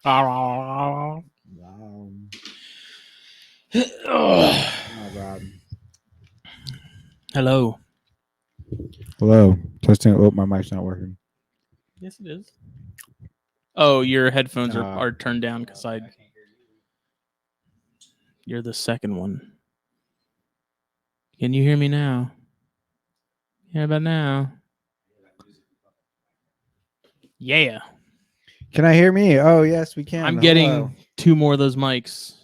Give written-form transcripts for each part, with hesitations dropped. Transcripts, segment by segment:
Oh, God. hello. Hello. Testing. Oh, my mic's not working. Yes, it is. Oh, your headphones Uh, are turned down because you're the second one. Can you hear me now? How about now? Yeah. Can I hear me? Oh, yes, we can. I'm Hello. getting 2 more of those mics.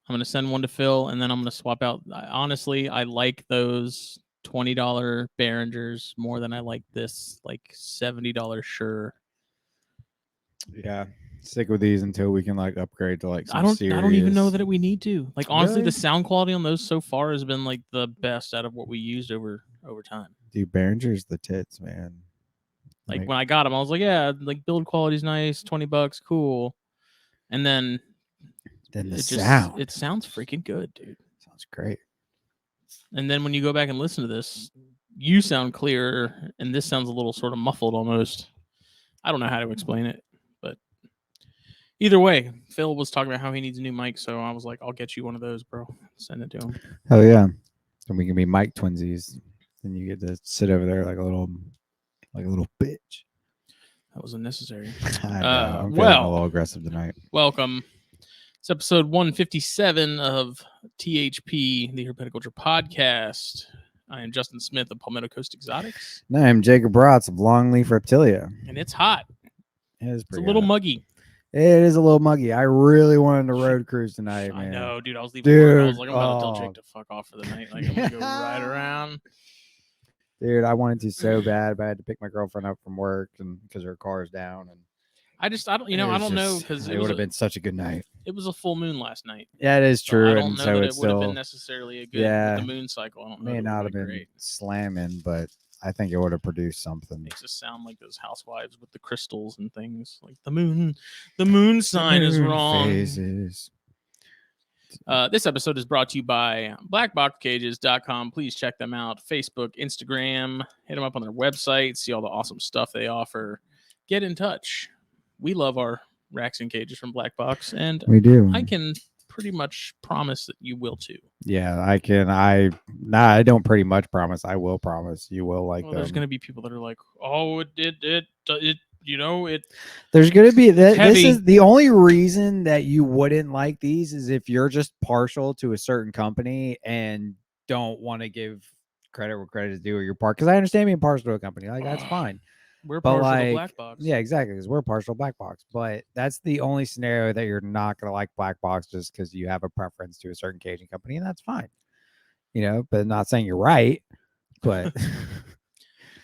I'm going to send one to Phil, and then I'm going to swap out. Honestly, I like those $20 Behringers more than I like this like $70 Shure. Yeah. Stick with these until we can like upgrade to like some I don't even know serious. that we need to. Like honestly, Really? the sound quality on those so far has been like the best out of what we used over time. Dude, Behringer's the tits, man. Like when I got them, I was like, yeah, like build quality's nice, $20, cool. And then Then the it sound sounds freaking good, dude. sounds great. And then when you go back and listen to this, you sound clearer, and this sounds a little sort of muffled almost. I don't know how to explain it, but either way, Phil was talking about how he needs a new mic, so I was like, I'll get you one of those, bro. Send it to him. Hell yeah. And we can be mic twinsies. Then you get to sit over there like a little bitch. That was unnecessary. I know. I'm feeling a little aggressive tonight. Welcome. It's episode 157 of THP, the Herpeticulture Podcast. I am Justin Smith of Palmetto Coast Exotics. And I'm Jacob Rotz of Longleaf Reptilia. And it's hot. It is It's a little muggy. It is a little muggy. I really wanted to road cruise tonight, man. I know, dude. I was leaving work. I was like, I'm about to tell Jake to fuck off for the night. Like, I'm going to go ride around. Dude, I wanted to so bad, but I had to pick my girlfriend up from work and because her car's down. And I don't know because it would have been such a good night. It was a full moon last night. Yeah, it is true. So I don't know that it would have been necessarily a good with the moon cycle. I don't know. May not have been great. Slamming, but I think it would have produced something. Makes us sound like those housewives with the crystals and things. Like the moon sign is wrong. Phases. This episode is brought to you by BlackBoxCages.com. Please check them out. Facebook, Instagram. Hit them up on their website. See all the awesome stuff they offer. Get in touch. We love our racks and cages from BlackBox, and we do. I can pretty much promise that you will too. Yeah, I can. I don't pretty much promise. I will promise you will like them. There's going to be people that are like, oh, it you know, it. There's going to be that. This is the only reason that you wouldn't like these is if you're just partial to a certain company and don't want to give credit where credit is due or your part. Because I understand being partial to a company, like that's fine. We're partial to BlackBox. Yeah, exactly. Because we're partial to BlackBox. But that's the only scenario that you're not going to like BlackBox just because you have a preference to a certain caging company, and that's fine. You know, but not saying you're right. But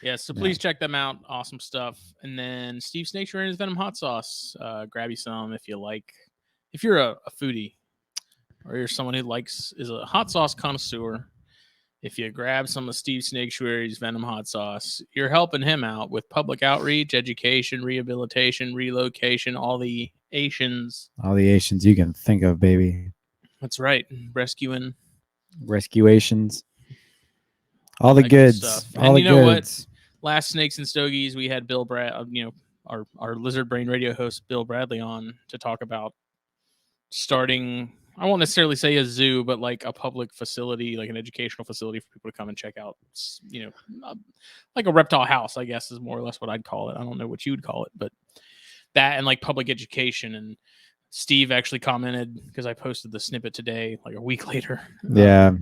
yeah, so please check them out. Awesome stuff. And then Steve Snake's and his Venom Hot Sauce. Grab you some if you like. If you're a foodie or you're someone who is a hot sauce connoisseur, if you grab some of Steve Snake's Venom Hot Sauce, you're helping him out with public outreach, education, rehabilitation, relocation, all the Asians. All the Asians you can think of, baby. That's right. Rescuations. All the goods. All the goods. What? Last Snakes and Stogies, we had Bill our Lizard Brain radio host, Bill Bradley, on to talk about starting, I won't necessarily say a zoo, but like a public facility, like an educational facility for people to come and check out, like a reptile house, I guess is more or less what I'd call it. I don't know what you would call it, but that and like public education. And Steve actually commented because I posted the snippet today, like a week later. Yeah.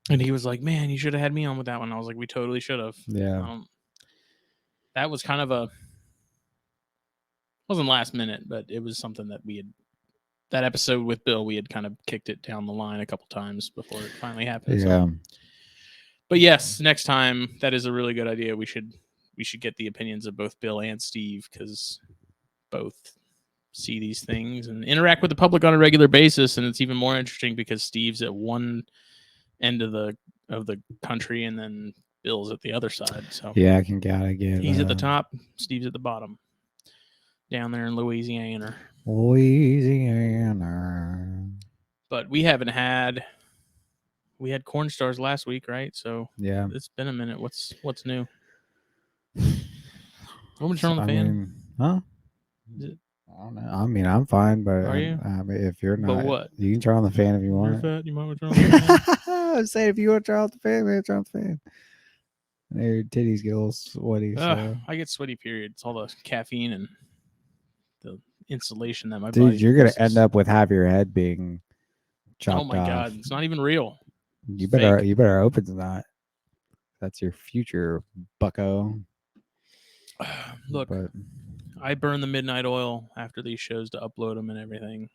And he was like, man, you should have had me on with that one. I was like, we totally should have. Yeah. That was kind of wasn't last minute, but it was something that that episode with Bill, we had kind of kicked it down the line a couple times before it finally happened. Yeah. So. But yes, next time, that is a really good idea. We should get the opinions of both Bill and Steve because both see these things and interact with the public on a regular basis. And it's even more interesting because Steve's at one end of the country and then Bill's at the other side. So yeah, I can gotta get. He's at the top, Steve's at the bottom, down there in Louisiana. But we haven't had. We had corn stars last week, right? So yeah, it's been a minute. What's new? Want me to turn on the fan? Huh? I don't know. I mean, I'm fine, but Are you? if you're But not, what? you can turn on the fan if you You're want. fat. You might want to turn on the fan. I'm saying if you want to turn off the fan, man, turn off the fan. And your titties get a little sweaty. So. I get sweaty. Period. It's all the caffeine and the insulation that my Dude, body you're gonna end produces. up with half your head being chopped Oh my off. god, it's not even real. You It's better fake. you better hope it's not. That's your future, bucko. Look, But I burn the midnight oil after these shows to upload them and everything.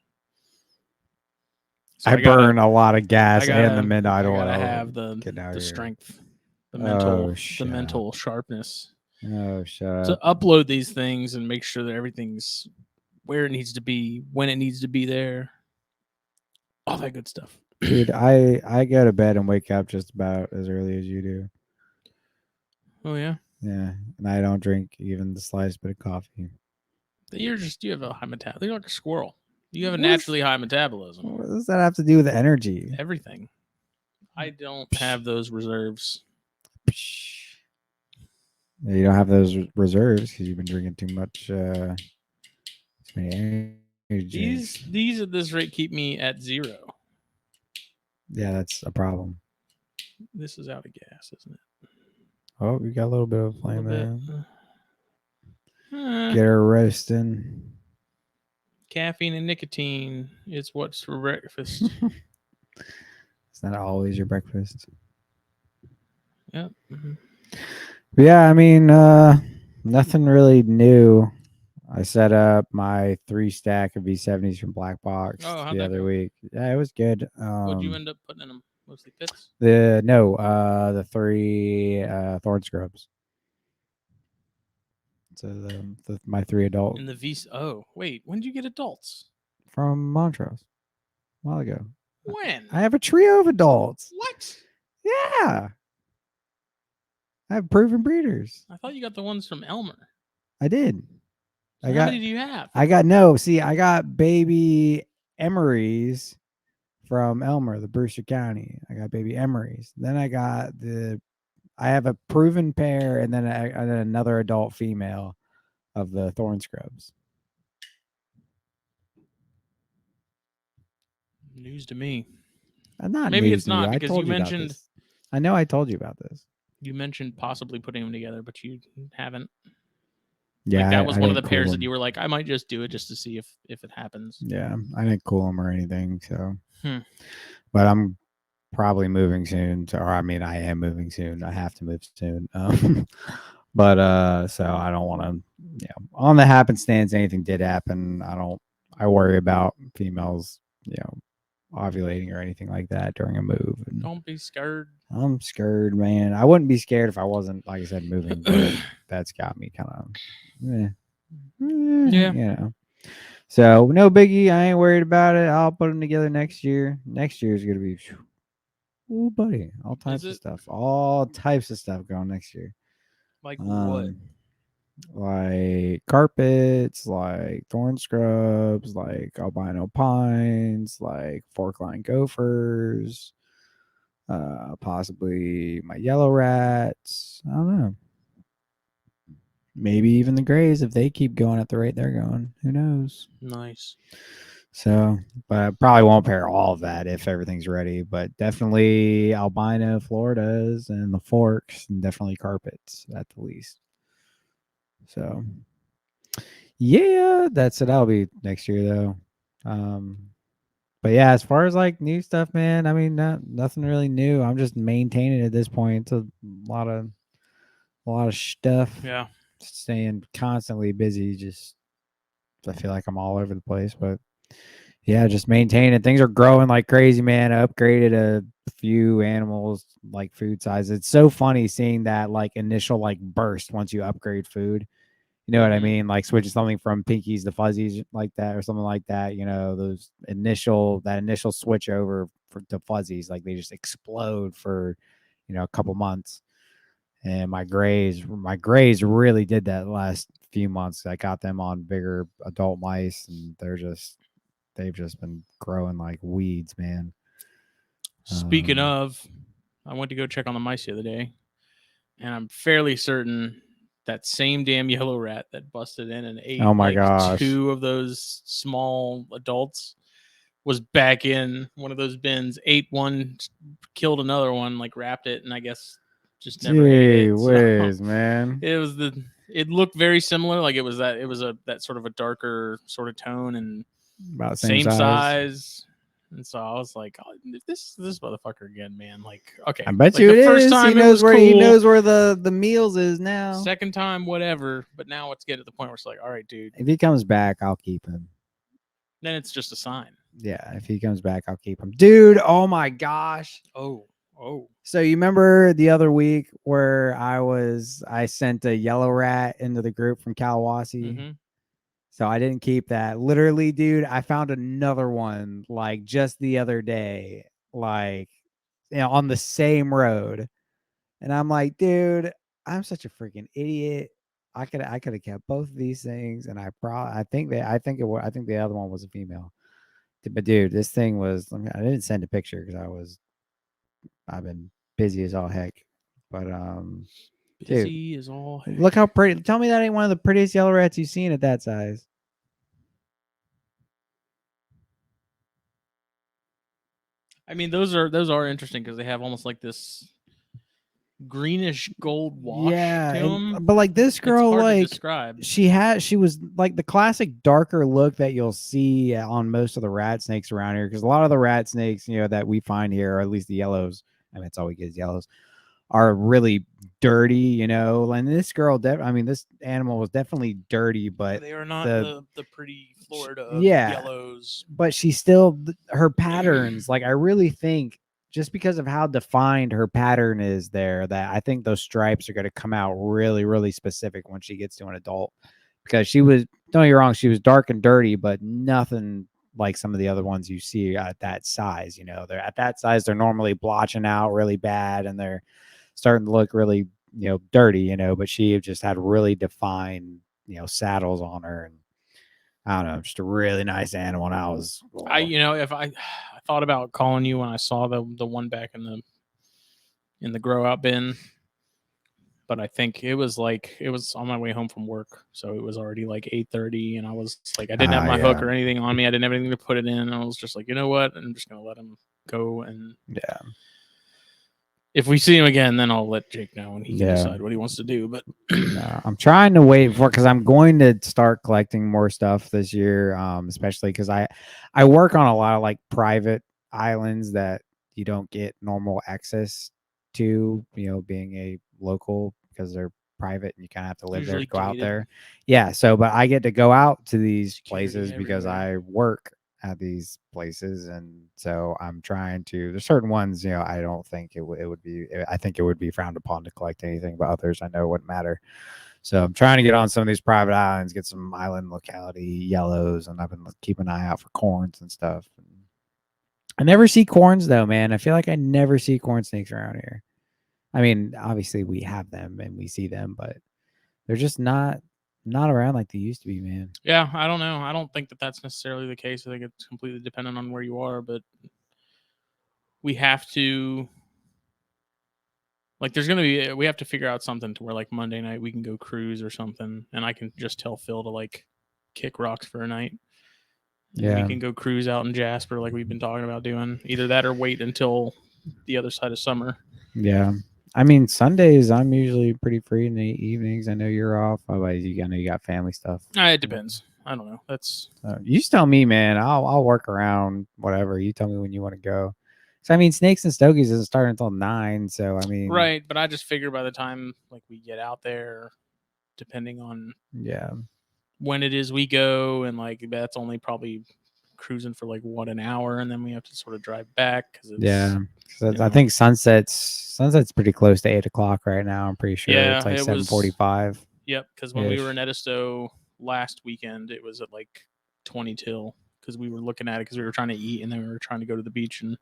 So I burn a lot of gas and the midnight I oil. gotta have the Get strength, the Oh, mental sharpness Oh, shut to up. upload these things and make sure that everything's where it needs to be, when it needs to be there, all that good stuff. Dude, I go to bed and wake up just about as early as you do. Oh yeah, Yeah, and I don't drink even the slightest bit of coffee. you have a high metabolism. You're like a squirrel. You have a What is- naturally high metabolism. What does that have to do with energy? Everything. I don't have those reserves. You don't have those reserves because you've been drinking too much. Too many energy These at this rate keep me at 0. Yeah, that's a problem. This is out of gas, isn't it? Oh, we got a little bit of flame there. Bit. Get her roasting. Caffeine and nicotine is what's for breakfast. It's not always your breakfast. Yep. Mm-hmm. But yeah, I mean, nothing really new. I set up my 3 stack of V70s from BlackBox the other week. Yeah, it was good. What'd you end up putting in them? Mostly pits? The 3 thorn scrubs. So my 3 adults. In the V. Oh, wait. When did you get adults? From Montrose. A while ago. When? I have a trio of adults. What? Yeah. I have proven breeders. I thought you got the ones from Elmer. I did. So how many do you have? I got baby Emerys from Elmer, the Brewster County. I got baby Emerys. Then I have a proven pair and then another adult female of the thorn scrubs. News to me. Maybe it's not because you mentioned. I know I told you about this. You mentioned possibly putting them together, but you haven't. Yeah, that was one of the pairs that you were like, I might just do it just to see if it happens. Yeah, I didn't cool them or anything. So, but I'm probably moving soon. I am moving soon. I have to move soon. But so I don't want to. On the happenstance, anything did happen. I worry about females, ovulating or anything like that during a move. Don't be scared. I'm scared, man. I wouldn't be scared if I wasn't, like I said, moving. But that's got me kind of, yeah. So no biggie. I ain't worried about it. I'll put them together next year. Next year is gonna be, oh buddy, all types of stuff. All types of stuff going next year. Like what? Like carpets, like thorn scrubs, like albino pines, like forkline gophers, possibly my yellow rats. I don't know. Maybe even the grays if they keep going at the rate they're going. Who knows? Nice. So, but I probably won't pair all of that if everything's ready. But definitely albino Floridas and the forks, and definitely carpets at the least. So, yeah, that's it. That'll be next year though. But yeah, as far as like new stuff, man, I mean, nothing really new. I'm just maintaining at this point. It's a lot of stuff. Yeah, staying constantly busy. Just I feel like I'm all over the place, but yeah, just maintaining. Things are growing like crazy, man. I upgraded a few animals like food size. It's so funny seeing that like initial like burst once you upgrade food. You know what I mean? Like switching something from pinkies to fuzzies like that or something like that. That initial switch over to fuzzies, like they just explode for, a couple months. And my grays really did that last few months. I got them on bigger adult mice and they've just been growing like weeds, man. Speaking of, I went to go check on the mice the other day, and I'm fairly certain that same damn yellow rat that busted in and ate Oh my like gosh. 2 of those small adults was back in one of those bins, ate one, killed another one, like wrapped it, and I guess just never ate it. Whiz, So man. it looked very similar, like it was that sort of a darker sort of tone and About same size. And so I was like, oh, this motherfucker again, man. Like, okay, I bet like you the it first is. time He it knows was where cool. he knows where the meals is now. Second time, whatever. But now it's getting to the point where it's like, all right, dude. If he comes back, I'll keep him. Then it's just a sign. Yeah, if he comes back, I'll keep him. Dude, oh my gosh. Oh. So you remember the other week where I sent a yellow rat into the group from Kalawasi? Mm-hmm. So I didn't keep that. Literally, dude, I found another one like just the other day, like on the same road. And I'm like, dude, I'm such a freaking idiot. I could have kept both of these things, and I think the other one was a female. But dude, this thing was. I didn't send a picture because I've been busy as all heck. But Busy dude, as all heck. look how pretty. Tell me that ain't one of the prettiest yellow rats you've seen at that size. I mean, those are interesting because they have almost like this greenish gold wash to them. But like this girl, it's hard like to describe. she was like the classic darker look that you'll see on most of the rat snakes around here, because a lot of the rat snakes, that we find here, or at least the yellows, I mean, it's all we get is yellows, are really dirty, and this girl, this animal was definitely dirty, but they are not the pretty Florida yellows. But she still, her patterns, like I really think just because of how defined her pattern is there, that I think those stripes are going to come out really, really specific when she gets to an adult, because she was, don't get me wrong, she was dark and dirty, but nothing like some of the other ones you see at that size. They're at that size, they're normally blotching out really bad, and they're starting to look really, dirty, but she just had really defined, saddles on her. And I don't know, just a really nice animal. And if I thought about calling you when I saw the one back in the grow out bin, but I think it was on my way home from work, so it was already like 8:30, and I was like, I didn't have my hook or anything on me. I didn't have anything to put it in. I was just like, you know what? I'm just gonna let him go, and if we see him again, then I'll let Jake know, and he can decide what he wants to do. But I'm trying to wait for, because I'm going to start collecting more stuff this year, especially because I work on a lot of like private islands that you don't get normal access to, being a local, because they're private and you kind of have to live there to go out there. Yeah. So, but I get to go out to these places because I work at these places, and so I'm trying to. There's certain ones, I don't think it would be. I think it would be frowned upon to collect anything, but others I know wouldn't matter. So I'm trying to get on some of these private islands, get some island locality yellows, and I've been keeping an eye out for corns and stuff. I never see corns though, man. I feel like I never see corn snakes around here. I mean, obviously we have them and we see them, but they're just not around like they used to be, man. Yeah, I don't know. I don't think that's necessarily the case. I think it's completely dependent on where you are, but we have to, like, we have to figure out something to where, like, Monday night we can go cruise or something, and I can just tell Phil to, like, kick rocks for a night. And we can go cruise out in Jasper like we've been talking about doing. Either that or wait until the other side of summer. Yeah. I mean, Sundays I'm usually pretty free in the evenings. I know you're off. Otherwise, I know you got family stuff. It depends. I don't know. That's you just tell me, man. I'll work around whatever. You tell me when you want to go. So I mean, Snakes and Stogies isn't starting until 9. So I mean, right. But I just figure by the time like we get out there, depending on when it is we go, and like that's only probably cruising for like an hour, and then we have to sort of drive back because it's I think sunset's pretty close to 8 o'clock right now. I'm pretty sure it's like 7:45. Yep, because when we were in Edisto last weekend, it was at like 20 till, because we were looking at it because we were trying to eat, and then we were trying to go to the beach and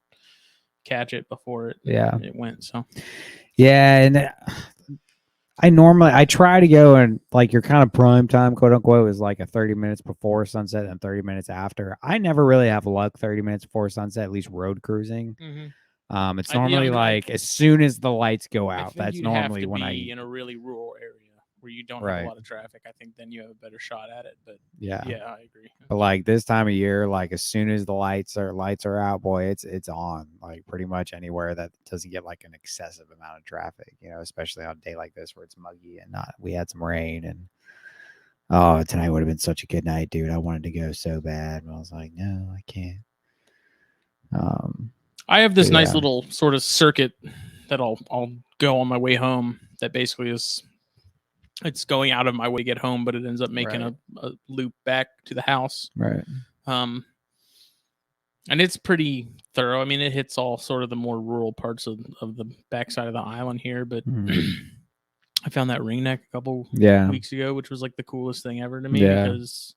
catch it before it went. So and I try to go, and like your kind of prime time, quote unquote, is like a 30 minutes before sunset and 30 minutes after. I never really have luck 30 minutes before sunset, at least road cruising. Mm-hmm. It's normally as soon as the lights go out. That's normally when in a really rural area. where you don't have a lot of traffic, I think then you have a better shot at it. But yeah, I agree. But like this time of year, like as soon as the lights are out, boy, it's on. Like pretty much anywhere that doesn't get like an excessive amount of traffic, especially on a day like this where it's muggy and we had some rain and tonight would have been such a good night, dude. I wanted to go so bad, and I was like, no, I can't. I have this nice little sort of circuit that I'll go on my way home. That basically it's going out of my way to get home, but it ends up making a loop back to the house. Right. And it's pretty thorough. I mean, it hits all sort of the more rural parts of the backside of the island here, but I found that ringneck a couple weeks ago, which was like the coolest thing ever to me because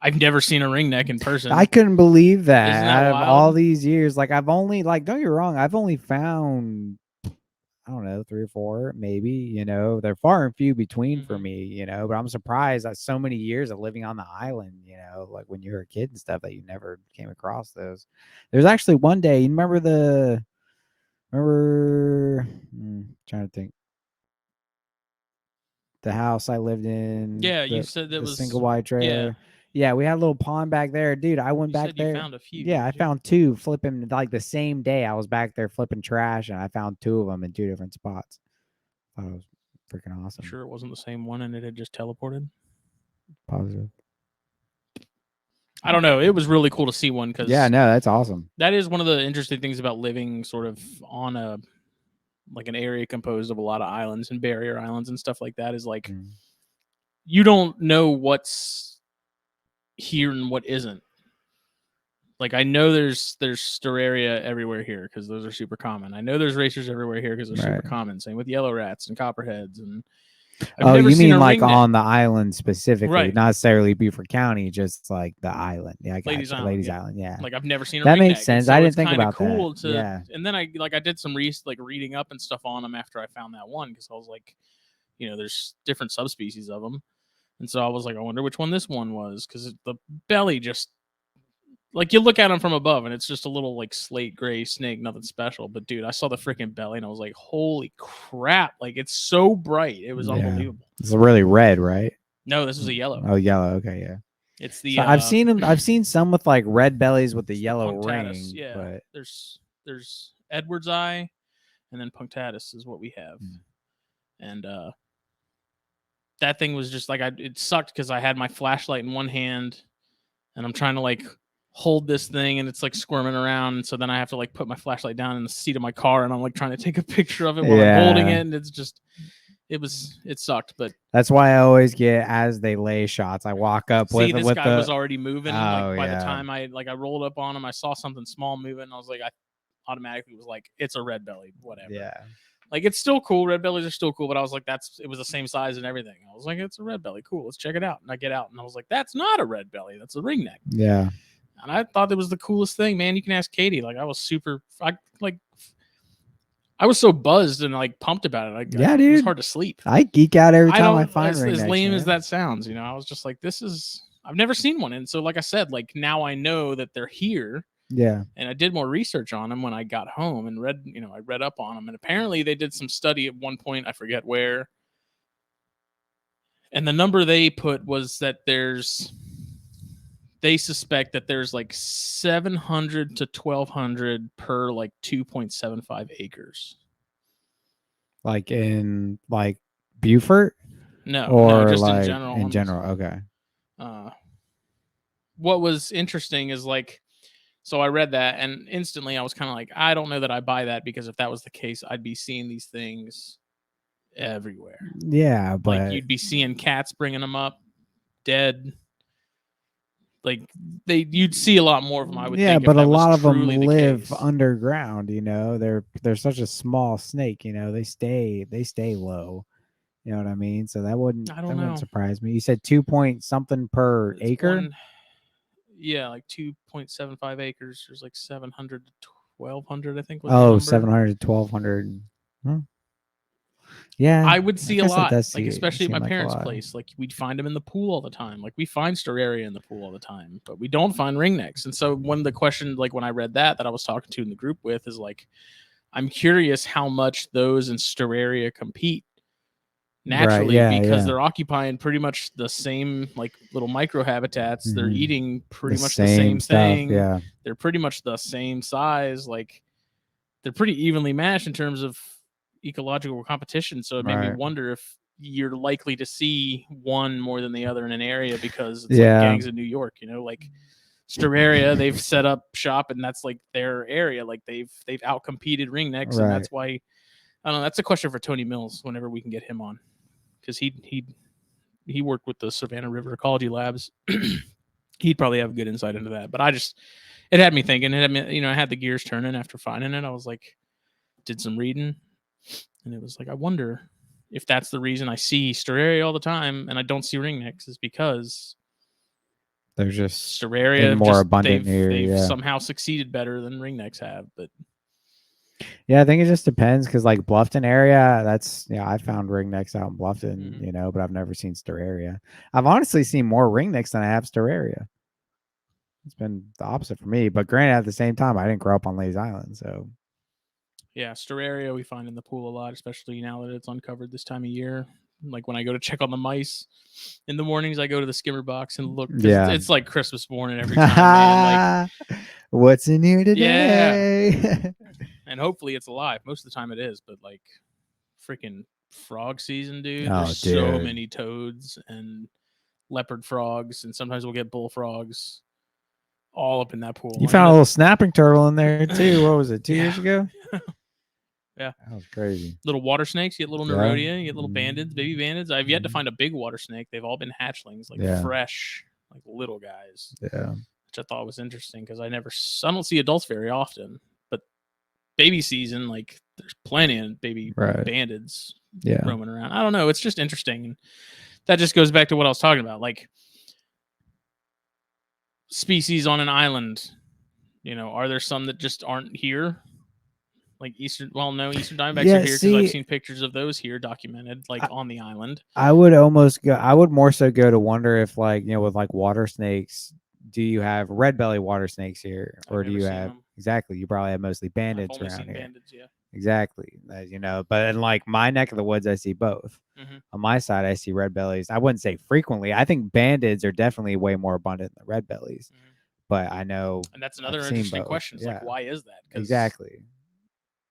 I've never seen a ringneck in person. I couldn't believe that. Out of all these years, like I've only don't get me wrong, I've only found, I don't know, 3 or 4, maybe, they're far and few between for me, but I'm surprised that so many years of living on the island, like when you were a kid and stuff that you never came across those. There's actually one day, you remember trying to think. The house I lived in. Yeah, you said that was single wide trailer. Yeah, we had a little pond back there, dude. I went back there. You found a few. Yeah, I found 2 flipping like the same day. I was back there flipping trash, and I found 2 of them in 2 different spots. I thought it was freaking awesome. Sure, it wasn't the same one, and it had just teleported. Positive. I don't know. It was really cool to see one because that's awesome. That is one of the interesting things about living sort of on an area composed of a lot of islands and barrier islands and stuff like that. Is like you don't know what's here and what isn't. Like I know there's Storaria everywhere here because those are super common. I know there's racers everywhere here because they're super common. Same with yellow rats and copperheads and. You mean like on the island specifically, not necessarily Beaufort County, just like the island. Yeah, I got Ladies Island, yeah. Like I've never seen a that ringneck. makes sense. So I didn't think about cool that. And then I did some reading up and stuff on them after I found that one because I was like, there's different subspecies of them, and so I was like, I wonder which one this one was because the belly just. Like you look at them from above and it's just a little like slate gray snake, nothing special. But dude, I saw the freaking belly and I was like, holy crap. Like it's so bright. It was unbelievable. It's really red, right? No, this is a yellow. Oh, yellow. Okay. Yeah. It's the, so I've seen them. I've seen some with like red bellies with the yellow ring. Yeah. But There's Edward's eye and then punctatus is what we have. And, that thing was just like, it sucked because I had my flashlight in one hand and I'm trying to like hold this thing and it's like squirming around, and so then I have to like put my flashlight down in the seat of my car and I'm like trying to take a picture of it while I'm holding it, and it's just it sucked. But that's why I always get as they lay shots. I walk up with this guy was already moving, and by the time I rolled up on him, I saw something small moving and I was like, I automatically was like, it's a red belly, whatever. Like it's still cool, red bellies are still cool, but I was like, it was the same size and everything. I was like, it's a red belly, cool, let's check it out. And I get out and I was like, that's not a red belly, that's a ringneck. Yeah. And I thought it was the coolest thing, man. You can ask Katie. Like I was I was so buzzed and like pumped about it. Dude, it was hard to sleep. I geek out every time I find ringneck. As lame as that sounds, I was just like, I've never seen one. And so, like I said, like now I know that they're here. Yeah. And I did more research on them when I got home and read, I read up on them. And apparently they did some study at one point. I forget where. And the number they put was that they suspect that there's like 700 to 1,200 per like 2.75 acres. Like in like Beaufort? No, just like in general. In general, okay. What was interesting is like, so I read that and instantly I was kind of like, I don't know that I buy that because if that was the case, I'd be seeing these things everywhere. Yeah, but like you'd be seeing cats bringing them up dead. Like you'd see a lot more of them. I would think. Yeah, but a lot of them live case. Underground. They're such a small snake. They stay low. You know what I mean? So that wouldn't surprise me. You said 2 point something per acre. Yeah, like 2.75 acres. There's like 700 to 1,200, I think. 700 to 1,200. Huh? Yeah, I would see a lot, like especially at my parents' place. Like we'd find them in the pool all the time. Like we find Storaria in the pool all the time, but we don't find ringnecks. And so one of the questions, like when I read that I was talking to in the group with, is like, I'm curious how much those and Storaria compete. naturally Right, because they're occupying pretty much the same like little micro habitats. They're eating pretty much the same stuff, thing. yeah. They're pretty much the same size. Like they're pretty evenly matched in terms of ecological competition. So it made me wonder if you're likely to see one more than the other in an area because it's like gangs in New York, you know, like Sterarea, they've set up shop and that's like their area. Like they've outcompeted ringnecks, and that's why I don't know. That's a question for Tony Mills whenever we can get him on, because he worked with the Savannah River Ecology Labs. He'd probably have good insight into that. But it had me thinking. It had me, you know, I had the gears turning after finding it. I was like, did some reading, and it was like, I wonder if that's the reason I see Sterarea all the time and I don't see ringnecks is because they're just Sterarea more abundant here. They've somehow succeeded better than ringnecks have. But yeah, I think it just depends because like Bluffton area, that's I found ringnecks out in Bluffton, you know, but I've never seen Sterarea. I've honestly seen more ringnecks than I have Sterarea. It's been the opposite for me, but granted, at the same time, I didn't grow up on Lays Island, so yeah, Sterarea we find in the pool a lot, especially now that it's uncovered this time of year. Like when I go to check on the mice in the mornings, I go to the skimmer box and look. It's like Christmas morning every time, man. Like, what's in here today? Yeah. And hopefully it's alive. Most of the time it is, but like freaking frog season, dude. There's so many toads and leopard frogs, and sometimes we'll get bullfrogs all up in that pool. You found a little snapping turtle in there too. What was it, 2 years ago? Yeah. That was crazy. Little water snakes. You get little Nerodia. You get little bandids, baby bandids. I've yet to find a big water snake. They've all been hatchlings, like fresh, like little guys. Yeah. Which I thought was interesting because I don't see adults very often. But baby season, like there's plenty of baby bandids roaming around. I don't know. It's just interesting. And that just goes back to what I was talking about. Like species on an island, you know, are there some that just aren't here? Like eastern diamondbacks are here because I've seen pictures of those here documented, like on the island. I would more so go to wonder if, like, you know, with like water snakes, do you have red belly water snakes here, or do you have exactly? You probably have mostly bandids around here. Bandids, yeah. Exactly, you know. But in like my neck of the woods, I see both. On my side, I see red bellies. I wouldn't say frequently. I think bandids are definitely way more abundant than red bellies. But I know, and that's another interesting question. It's like, why is that? Exactly.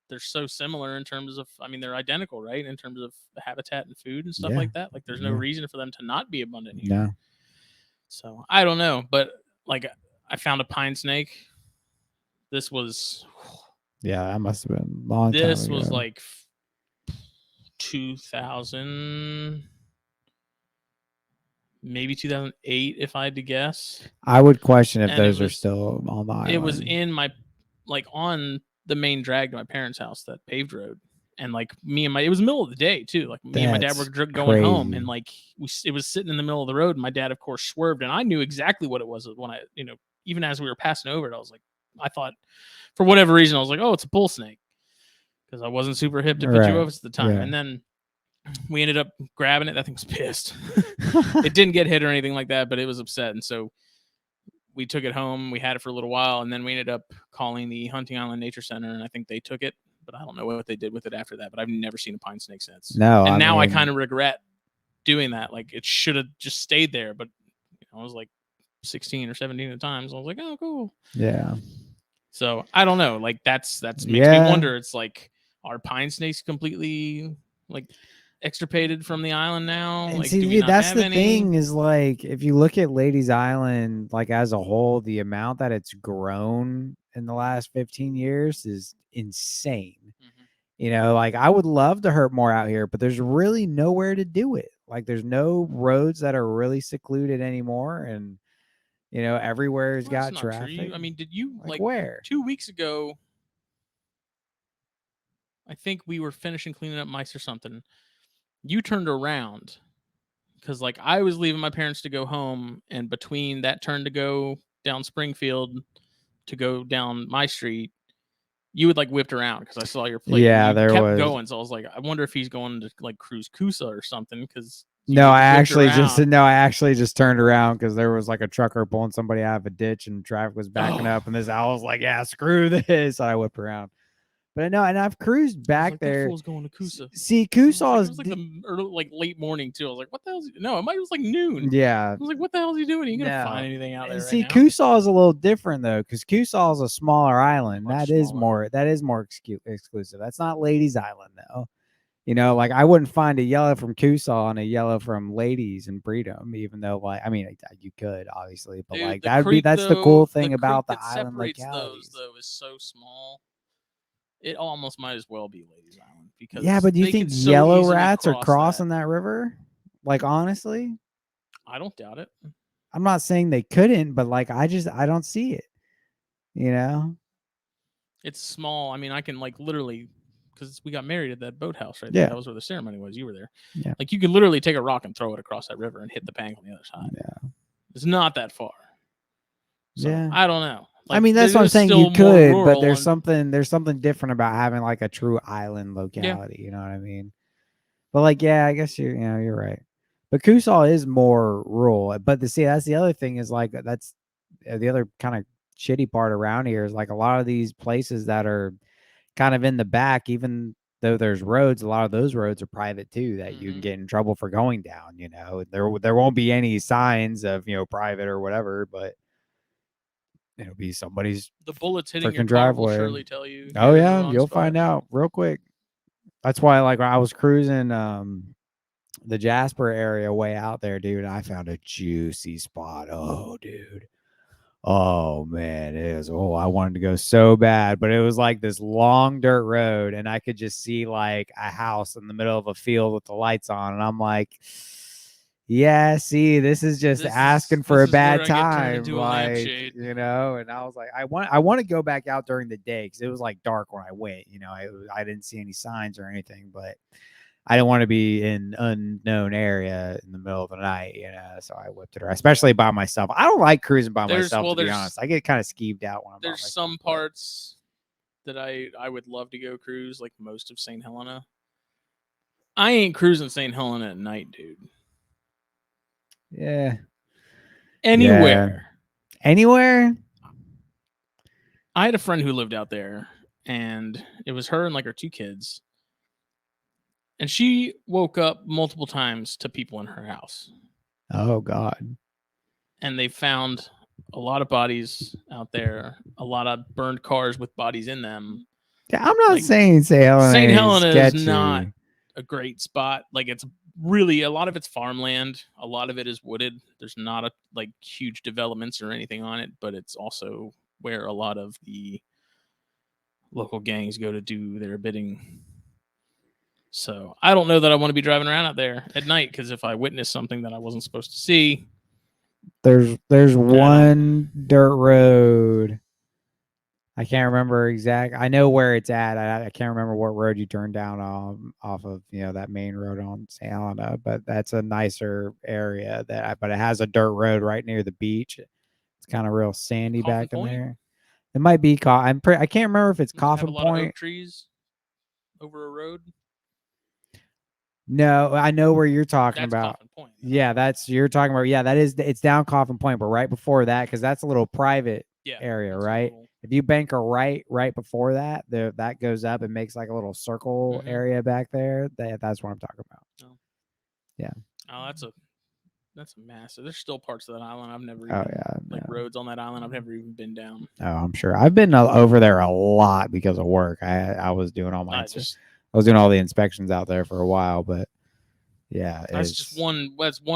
They're so similar in terms of, I mean, they're identical, right? In terms of the habitat and food and stuff like that. Like, there's no reason for them to not be abundant here. No. So I don't know, but like, I found a pine snake. This was, that must have been a long time ago. This was like 2000, maybe 2008, if I had to guess. I would question if those are still on the island. It was in my, like, on the main drag to my parents' house, that paved road, and like it was the middle of the day too. Like me and my dad were going home, and like it was sitting in the middle of the road, and my dad, of course, swerved, and I knew exactly what it was when I, you know, even as we were passing over it, I was like, I thought for whatever reason, I was like, oh, it's a bull snake, because I wasn't super hip to Pituovas at the time, and then we ended up grabbing it. That thing was pissed. It didn't get hit or anything like that, but it was upset, and so we took it home. We had it for a little while, and then we ended up calling the Hunting Island Nature Center, and I think they took it, but I don't know what they did with it after that. But I've never seen a pine snake since. No, and I kind of regret doing that. Like, it should have just stayed there, but you know, I was like 16 or 17 at the time, so I was like, oh, cool. Yeah. So I don't know. Like that's makes me wonder. It's like, are pine snakes completely like extirpated from the island now? And like, see, that's the thing is, like, if you look at Ladies Island, like as a whole, the amount that it's grown in the last 15 years is insane. You know, like I would love to herp more out here, but there's really nowhere to do it. Like there's no roads that are really secluded anymore, and you know, everywhere's got traffic. I mean, did you like where 2 weeks ago? I think we were finishing cleaning up mice or something. You turned around because, like, I was leaving my parents to go home, and between that turn to go down Springfield to go down my street, you had like whipped around because I saw your plate. Yeah, there kept was going. So I was like, I wonder if he's going to like cruise Coosa or something. Because I actually just turned around because there was like a trucker pulling somebody out of a ditch and traffic was backing up, and I was like, yeah, screw this. I whipped around. But no, and I've cruised back like, there. That fool's going to Coosa. See, Coosa it was like like late morning too. I was like, what the hell? No, it was like noon. Yeah. I was like, what the hell is he doing? Are you gonna find anything out there? See, right now? Coosa is a little different though, because Coosa is a smaller island. Much That is smaller. more exclusive. That's not Ladies Island though. You know, like I wouldn't find a yellow from Coosa and a yellow from Ladies and Breedom, even though, like, I mean, you could obviously, but Dude, like that's the cool thing the about the that island separates localities. those though is so small. It almost might as well be Ladies Island because yeah, but do you they think can so yellow easily rats are cross crossing that river? Like, honestly, I don't doubt it. I'm not saying they couldn't, but like I don't see it. You know, It's small. I mean, I can like literally because we got married at that boathouse right Yeah. there. That was where the ceremony was. You were there. Yeah. Like you could literally take a rock and throw it across that river and hit the bank on the other side. Yeah. It's not that far. So Yeah. I don't know. Like, I mean, that's what I'm saying. You could, but there's something different about having like a true island locality. Yeah. You know what I mean? But like, yeah, I guess you're right. But Coosa is more rural. But that's the other thing is like that's the other kind of shitty part around here is like a lot of these places that are kind of in the back, even though there's roads, a lot of those roads are private too that you can get in trouble for going down. You know, there won't be any signs of private or whatever, but it'll be somebody's the bullets hitting your car driveway. will surely tell you. Oh yeah, you'll find out real quick. That's why, like, when I was cruising the Jasper area way out there, dude, I found a juicy spot. Oh, dude. Oh man, it is. Oh, I wanted to go so bad, but it was like this long dirt road, and I could just see like a house in the middle of a field with the lights on, and I'm like, yeah, see, this is just asking for a bad time, like, and I was like, I want to go back out during the day because it was like dark when I went. I didn't see any signs or anything, but I didn't want to be in unknown area in the middle of the night, so I whipped it around, especially by myself. I don't like cruising by myself, to be honest. I get kind of skeeved out when I'm by myself. There's some parts that I would love to go cruise, like most of St. Helena. I ain't cruising St. Helena at night, dude. Yeah. Anywhere. Anywhere? I had a friend who lived out there, and it was her and like her 2 kids. And she woke up multiple times to people in her house. Oh, God. And they found a lot of bodies out there, a lot of burned cars with bodies in them. I'm not saying St. Helena is not a great spot. Like, it's really, a lot of it's farmland. A lot of it is wooded. There's not a like huge developments or anything on it, but it's also where a lot of the local gangs go to do their bidding. So I don't know that I want to be driving around out there at night, because if I witness something that I wasn't supposed to see, there's one dirt road. I can't remember I know where it's at. I can't remember what road you turn down off of that main road on St. Helena, but that's a nicer area but it has a dirt road right near the beach. It's kind of real sandy back in there. It might be I can't remember if it's Coffin Point. Have a lot of oak trees over a road. No, I know where you're talking about. Coffin Point. Yeah, you're talking about. Yeah, it's down Coffin Point, but right before that, because that's a little private area, right? If you bank a right before that, that goes up and makes like a little circle area back there. That's what I'm talking about. Oh. Yeah. Oh, that's a massive. There's still parts of that island I've never even, roads on that island I've never even been down. Oh, I'm sure. I've been over there a lot because of work. I was doing all my I was doing all the inspections out there for a while, but yeah, that's one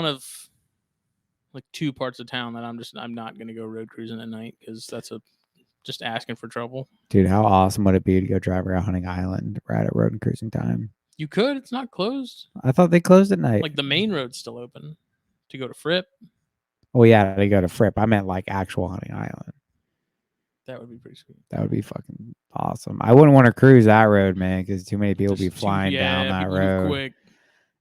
of like 2 parts of town that I'm not going to go road cruising at night, because that's just asking for trouble. Dude, how awesome would it be to go drive around Hunting Island right at road and cruising time? You could. It's not closed. I thought they closed at night. Like, the main road's still open to go to Fripp. Oh yeah, they go to Fripp. I meant like actual Hunting Island. That would be pretty sweet. That would be fucking awesome. I wouldn't want to cruise that road, man, because too many people be flying down that road. Quick.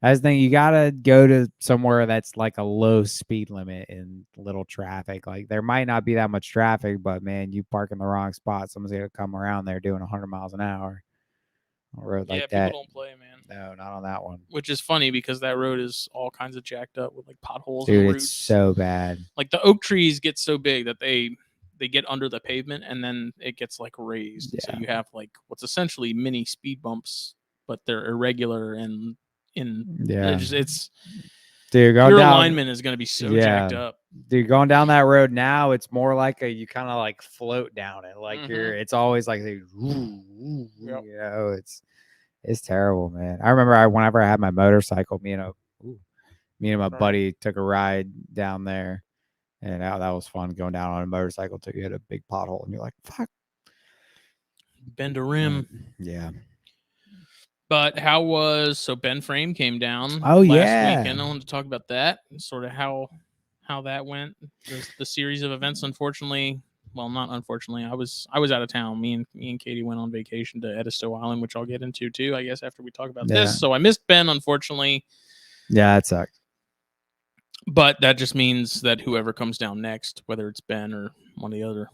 That's the thing. You gotta go to somewhere that's like a low speed limit and little traffic. Like, there might not be that much traffic, but man, you park in the wrong spot, someone's gonna come around there doing 100 miles an hour on a road like that. Yeah, people don't play, man. No, not on that one. Which is funny, because that road is all kinds of jacked up with like potholes. Dude, and roots. It's so bad. Like, the oak trees get so big that they they get under the pavement and then it gets like raised. So Yeah. you have like what's essentially mini speed bumps, but they're irregular and Yeah. it's Dude, your alignment is going to be so jacked up. Dude, going down that road now, it's more like you kind of like float down it. Like it's always like, you know, it's terrible, man. I remember whenever I had my motorcycle, me and my buddy took a ride down there, and that was fun going down on a motorcycle till you hit a big pothole and you're like, fuck. Bend a rim. Yeah. But so Ben Frame came down last weekend. I wanted to talk about that, sort of how that went. The series of events, unfortunately, well, not unfortunately, I was out of town. Me and Katie went on vacation to Edisto Island, which I'll get into too, I guess, after we talk about this. So I missed Ben, unfortunately. Yeah, it sucks. But that just means that whoever comes down next, whether it's Ben or one of the other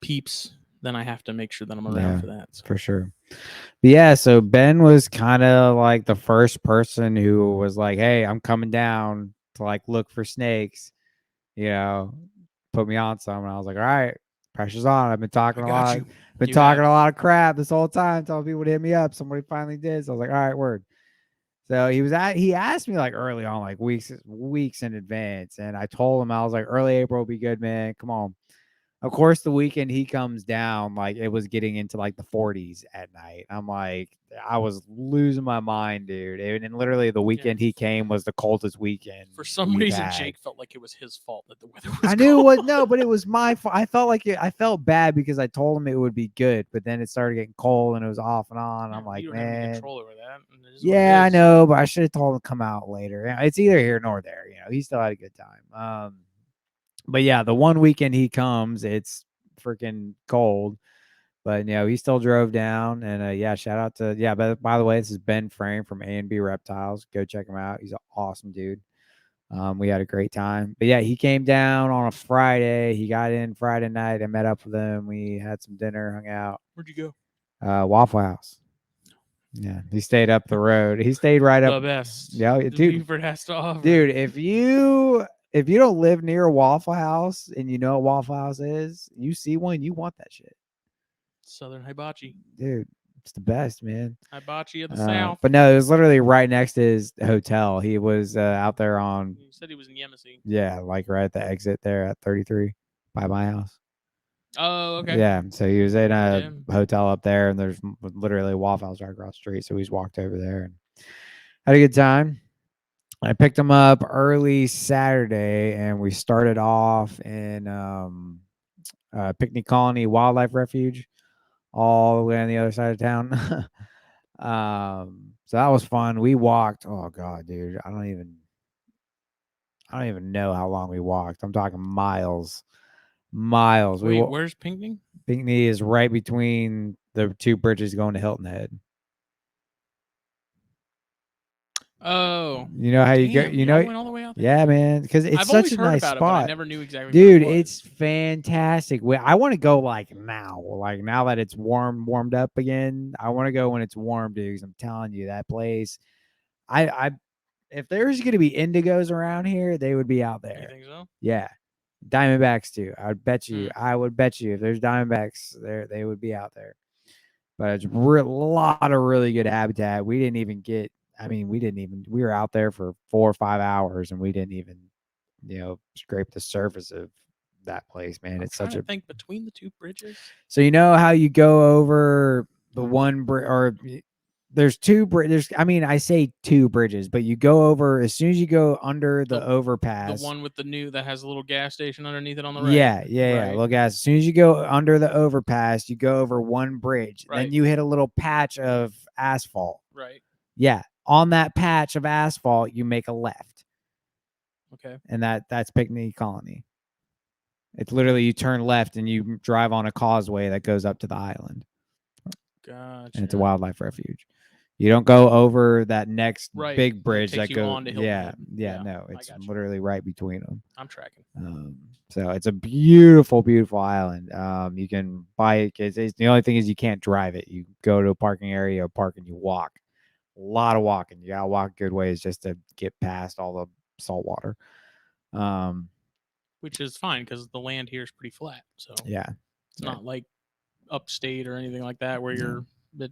peeps, then I have to make sure that I'm around for that. So. For sure. But yeah, so Ben was kind of like the first person who was like, hey, I'm coming down to like look for snakes, you know, put me on some. And I was like, all right, pressure's on. I've been talking a lot of crap this whole time, telling people to hit me up. Somebody finally did. So I was like, all right, word. So he asked me like early on, like weeks in advance. And I told him, I was like, early April will be good, man. Come on. Of course, the weekend he comes down, like it was getting into like the 40s at night. I'm like, I was losing my mind, dude. And literally the weekend he came was the coldest weekend. For some reason, Jake felt like it was his fault that the weather was I knew what, no, but it was my fault. I felt like I felt bad because I told him it would be good, but then it started getting cold and it was off and on. I'm like, you don't man, have any control over that. Yeah, I know, but I should have told him to come out later. It's either here nor there. You know, he still had a good time. But yeah, the one weekend he comes, it's freaking cold. But you know, he still drove down, and yeah, shout out to But by the way, this is Ben Frame from A&B Reptiles. Go check him out. He's an awesome dude. We had a great time. But yeah, he came down on a Friday. He got in Friday night. I met up with him. We had some dinner, hung out. Where'd you go? Waffle House. Yeah, he stayed up the road. He stayed right up. The best. Yeah, the dude. Buford has to offer. Dude, if you don't live near a Waffle House and you know what Waffle House is, you see one, you want that shit. Southern Hibachi. Dude, it's the best, man. Hibachi of the South. But no, it was literally right next to his hotel. He was out there on. You said he was in Yemisi. Yeah, like right at the exit there at 33 by my house. Oh, okay. Yeah, so he was in a hotel up there, and there's literally a Waffle House right across the street. So we just walked over there and had a good time. I picked him up early Saturday, and we started off in Picnic Colony Wildlife Refuge, all the way on the other side of town. So that was fun. We walked. Oh god, dude, I don't even know how long we walked. I'm talking miles. Wait, where's Pinckney? Pinckney is right between the two bridges going to Hilton Head. Oh, you know how you go? You know, went all the way out there? Yeah, man, because it's such a nice spot. It, but I never knew exactly. Dude, it's fantastic. I want to go like now that it's warmed up again. I want to go when it's warm, dude. Because I'm telling you, that place. If there's gonna be indigos around here, they would be out there. You think so? Yeah, Diamondbacks too. I would bet you. I would bet you if there's Diamondbacks there, they would be out there. But it's a lot of really good habitat. We didn't even get. I mean, we were out there for 4 or 5 hours and we didn't even, scrape the surface of that place, man. It's such a think between the two bridges. So you know how you go over the one bridge, or there's two bridges. I mean, I say two bridges, but you go over as soon as you go under the overpass. The one with that has a little gas station underneath it on the right. Yeah. Little gas. As soon as you go under the overpass, you go over one bridge. Right. Then you hit a little patch of asphalt. Right. Yeah. On that patch of asphalt, you make a left. Okay. And that's Picnic Colony. It's literally you turn left and you drive on a causeway that goes up to the island. Gotcha. And it's a wildlife refuge. You don't go over that next big bridge that goes on to Hilton Head. No, it's literally right between them. I'm tracking. So it's a beautiful, beautiful island. You can bike. It's the only thing is you can't drive it. You go to a parking area, park, and you walk. A lot of walking. You gotta walk good ways just to get past all the salt water. which is fine because the land here is pretty flat. So Yeah. it's not like upstate or anything like that where you're at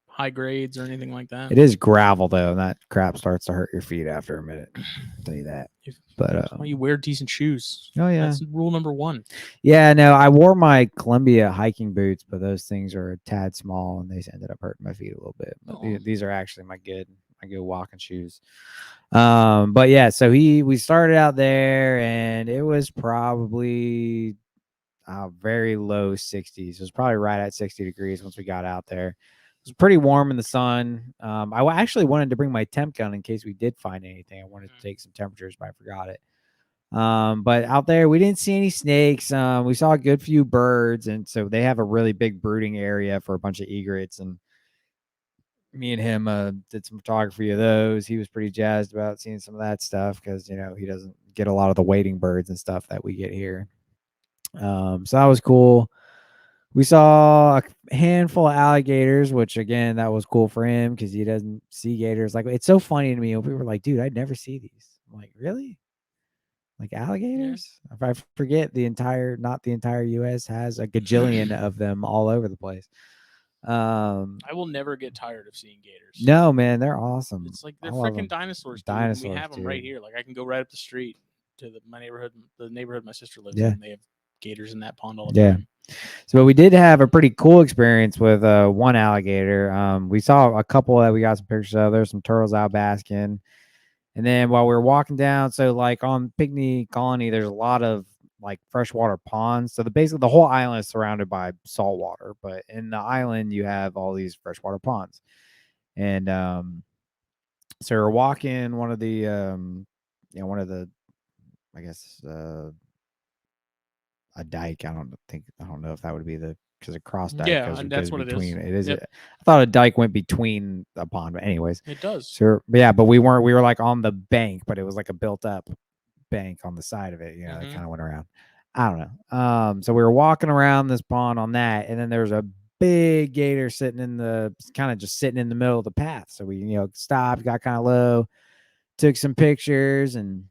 high grades or anything like that. It is gravel though, and that crap starts to hurt your feet after a minute. I'll tell you that. But that's why you wear decent shoes. Oh yeah, that's rule number one. Yeah, no, I wore my Columbia hiking boots, but those things are a tad small, and they ended up hurting my feet a little bit. But these are actually my good walking shoes. But yeah, so we started out there, and it was probably very low 60s. It was probably right at 60 degrees once we got out there. It was pretty warm in the sun. I actually wanted to bring my temp gun in case we did find anything. I wanted to take some temperatures, but I forgot it. But out there, we didn't see any snakes. We saw a good few birds, and so they have a really big brooding area for a bunch of egrets. And me and him did some photography of those. He was pretty jazzed about seeing some of that stuff because he doesn't get a lot of the wading birds and stuff that we get here. So that was cool. We saw a handful of alligators, which again, that was cool for him because he doesn't see gators. Like, it's so funny to me when people were like, dude, I'd never see these. I'm like, really? Like alligators? Yeah. If I forget, not the entire US has a gajillion of them all over the place. I will never get tired of seeing gators. No, man, they're awesome. It's like they're freaking dinosaurs, dude. Dinosaurs, we have them dude. right here. Like I can go right up the street to my neighborhood, the neighborhood my sister lives in. And they have gators in that pond all the time. So we did have a pretty cool experience with one alligator. We saw a couple that we got some pictures of. There's some turtles out basking. And then while we were walking down, so like on Pinckney Colony, there's a lot of like freshwater ponds. So basically the whole island is surrounded by salt water, but in the island you have all these freshwater ponds. And so we're walking one of the I guess a dike. I don't know if that would be because a cross dike. Yeah, and that's what between, it is. I thought a dike went between a pond, but anyways, it does. So yeah, but we were like on the bank, but it was like a built up bank on the side of it. That kind of went around. I don't know. So we were walking around this pond on that, and then there was a big gator sitting in the middle of the path. So we stopped, got kind of low, took some pictures, and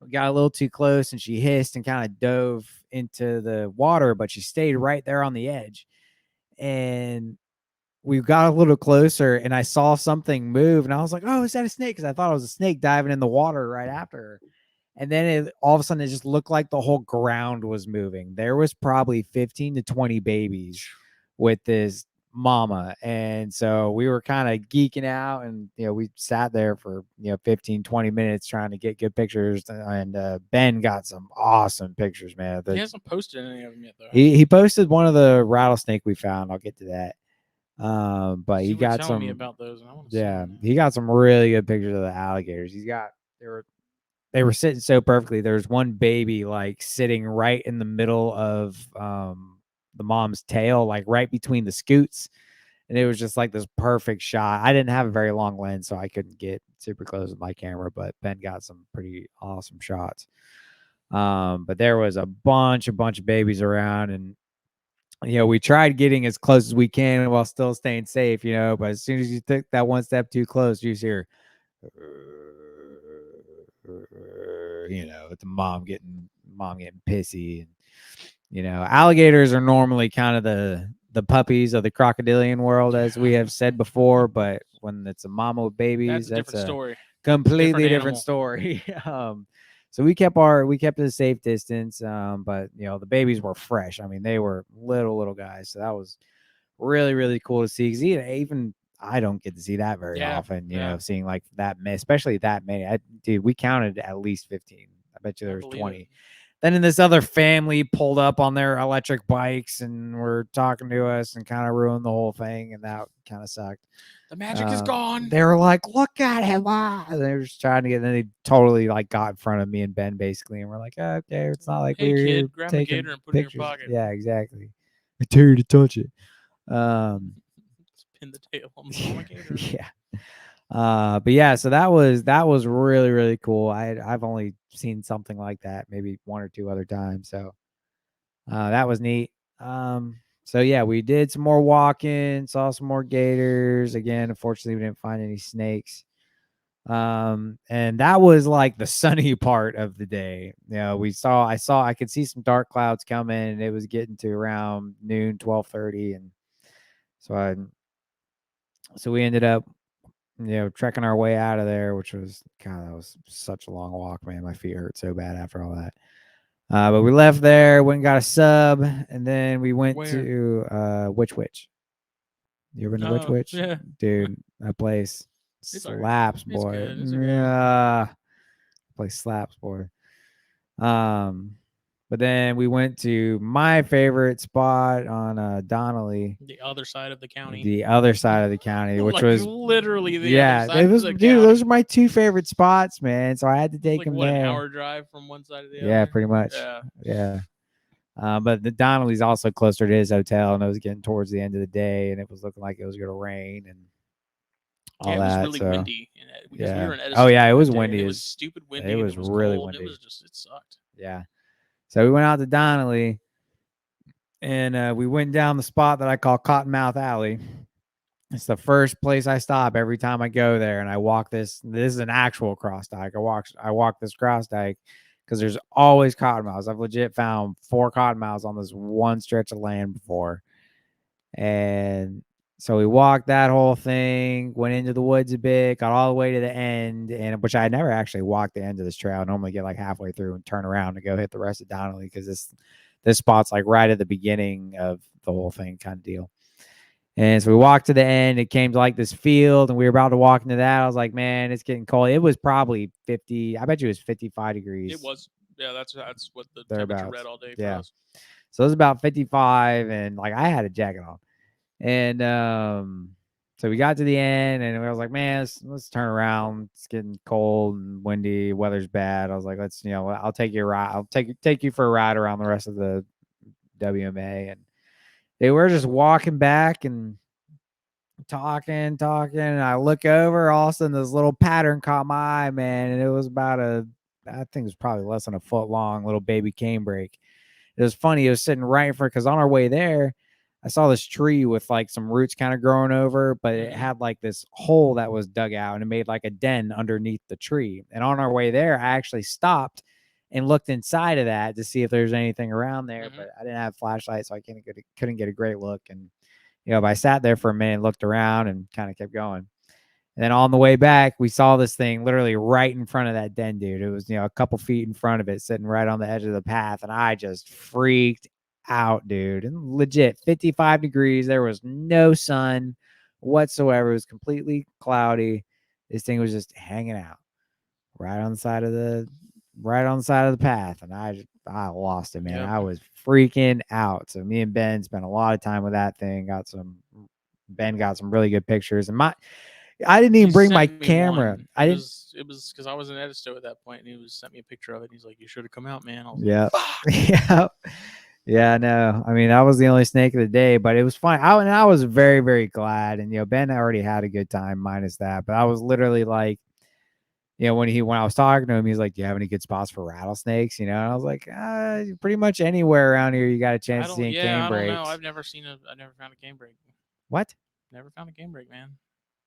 we got a little too close, and she hissed and kind of dove into the water, but she stayed right there on the edge. And we got a little closer, and I saw something move, and I was like, oh, is that a snake? Because I thought it was a snake diving in the water right after her. And then all of a sudden, it just looked like the whole ground was moving. There was probably 15 to 20 babies with this mama. And so we were kind of geeking out, and we sat there for 15, 20 minutes trying to get good pictures. And Ben got some awesome pictures, man. He hasn't posted any of them yet, though. He posted one of the rattlesnake we found. I'll get to that. But he got some me about those. And I want to see them. He got some really good pictures of the alligators. They were sitting so perfectly. There's one baby like sitting right in the middle of the mom's tail, like right between the scoots. And it was just like this perfect shot. I didn't have a very long lens, so I couldn't get super close with my camera, but Ben got some pretty awesome shots. But there was a bunch of babies around, and we tried getting as close as we can while still staying safe, but as soon as you took that one step too close, you hear with the mom getting pissy. And alligators are normally kind of the puppies of the crocodilian world, as we have said before, but when it's a mama with babies, that's a story. Completely different story. So we kept a safe distance, but the babies were fresh. I mean, they were little guys, so that was really, really cool to see. Because even I don't get to see that very often. Seeing like that many, especially that many. Dude, we counted at least 15. I bet you there was 20. Then this other family pulled up on their electric bikes and were talking to us and kind of ruined the whole thing, and that kind of sucked. The magic is gone. They were like, look at him. And they were just trying to get, and then they totally like got in front of me and Ben basically. And we're like, oh, okay, it's not like we're here grab taking a gator and put pictures. it in your pocket. Yeah, exactly. I dare you to touch it. Pin the tail on the mama gator. Yeah. But yeah, so that was really, really cool. I've only seen something like that maybe one or two other times. So that was neat. So yeah, we did some more walking, saw some more gators. Again, unfortunately, we didn't find any snakes. And that was like the sunny part of the day. I could see some dark clouds coming, and it was getting to around noon, 12:30, and so we ended up, trekking our way out of there, which was, God, that was such a long walk, man. My feet hurt so bad after all that. But we left there, went and got a sub, and then we went to Witch. You ever been to Witch? Yeah. Dude, that place slaps, boy. It's Yeah. Place slaps, boy. But then we went to my favorite spot on Donnelly. The other side of the county. Which like was literally the other side it was, of the dude, county. Those are my two favorite spots, man. So I had to take them there. An hour drive from one side to the other? Yeah, pretty much. Yeah. But the Donnelly's also closer to his hotel, and it was getting towards the end of the day, and it was looking like it was going to rain and all that. It was really windy. Because we were in Edison. Oh yeah, it was windy. It was stupid windy. It was really cold. windy. It sucked. Yeah. So we went out to Donnelly, and we went down the spot that I call Cottonmouth Alley. It's the first place I stop every time I go there, and I walk this. This is an actual cross dike. I walk this cross dike because there's always cottonmouths. I've legit found 4 cottonmouths on this one stretch of land before, and so we walked that whole thing, went into the woods a bit, got all the way to the end, and which I never actually walked the end of this trail. I normally get like halfway through and turn around to go hit the rest of Donnelly because this spot's like right at the beginning of the whole thing kind of deal. And so we walked to the end. It came to like this field, and we were about to walk into that. I was like, man, it's getting cold. It was probably 50. I bet you it was 55 degrees. It was. Yeah, that's what the temperature read all day for us. So it was about 55, and like I had a jacket on. And so we got to the end, and I was like, man, let's turn around. It's getting cold and windy. Weather's bad. I was like, I'll take you a ride. I'll take you for a ride around the rest of the WMA. And they were just walking back and talking. And I look over, all of a sudden this little pattern caught my eye, man. And it was I think it was probably less than a foot long, little baby canebrake. It was funny. It was sitting right in front, because on our way there, I saw this tree with like some roots kind of growing over, but it had like this hole that was dug out, and it made like a den underneath the tree. And on our way there, I actually stopped and looked inside of that to see if there's anything around there, but I didn't have a flashlight, so I couldn't get a great look. And but I sat there for a minute, looked around, and kind of kept going. And then on the way back, we saw this thing literally right in front of that den, dude. It was, a couple feet in front of it, sitting right on the edge of the path. And I just freaked out, dude. And legit 55 degrees. There was no sun whatsoever. It was completely cloudy. This thing was just hanging out right on the side of the path. And I lost it, man. Yep. I was freaking out. So me and Ben spent a lot of time with that thing. Ben got some really good pictures. And I didn't even bring my camera. It was because I was in Edisto at that point, and he sent me a picture of it. And he's like, "You should have come out, man." I was like, "Fuck." Yeah, no. I mean, that was the only snake of the day, but it was fun. I was very, very glad. And Ben already had a good time, minus that. But I was literally like, when I was talking to him, he's like, "Do you have any good spots for rattlesnakes?" And I was like, "Pretty much anywhere around here, you got a chance to see canebrakes." I don't know. I never found a canebrake. What? Never found a canebrake, man.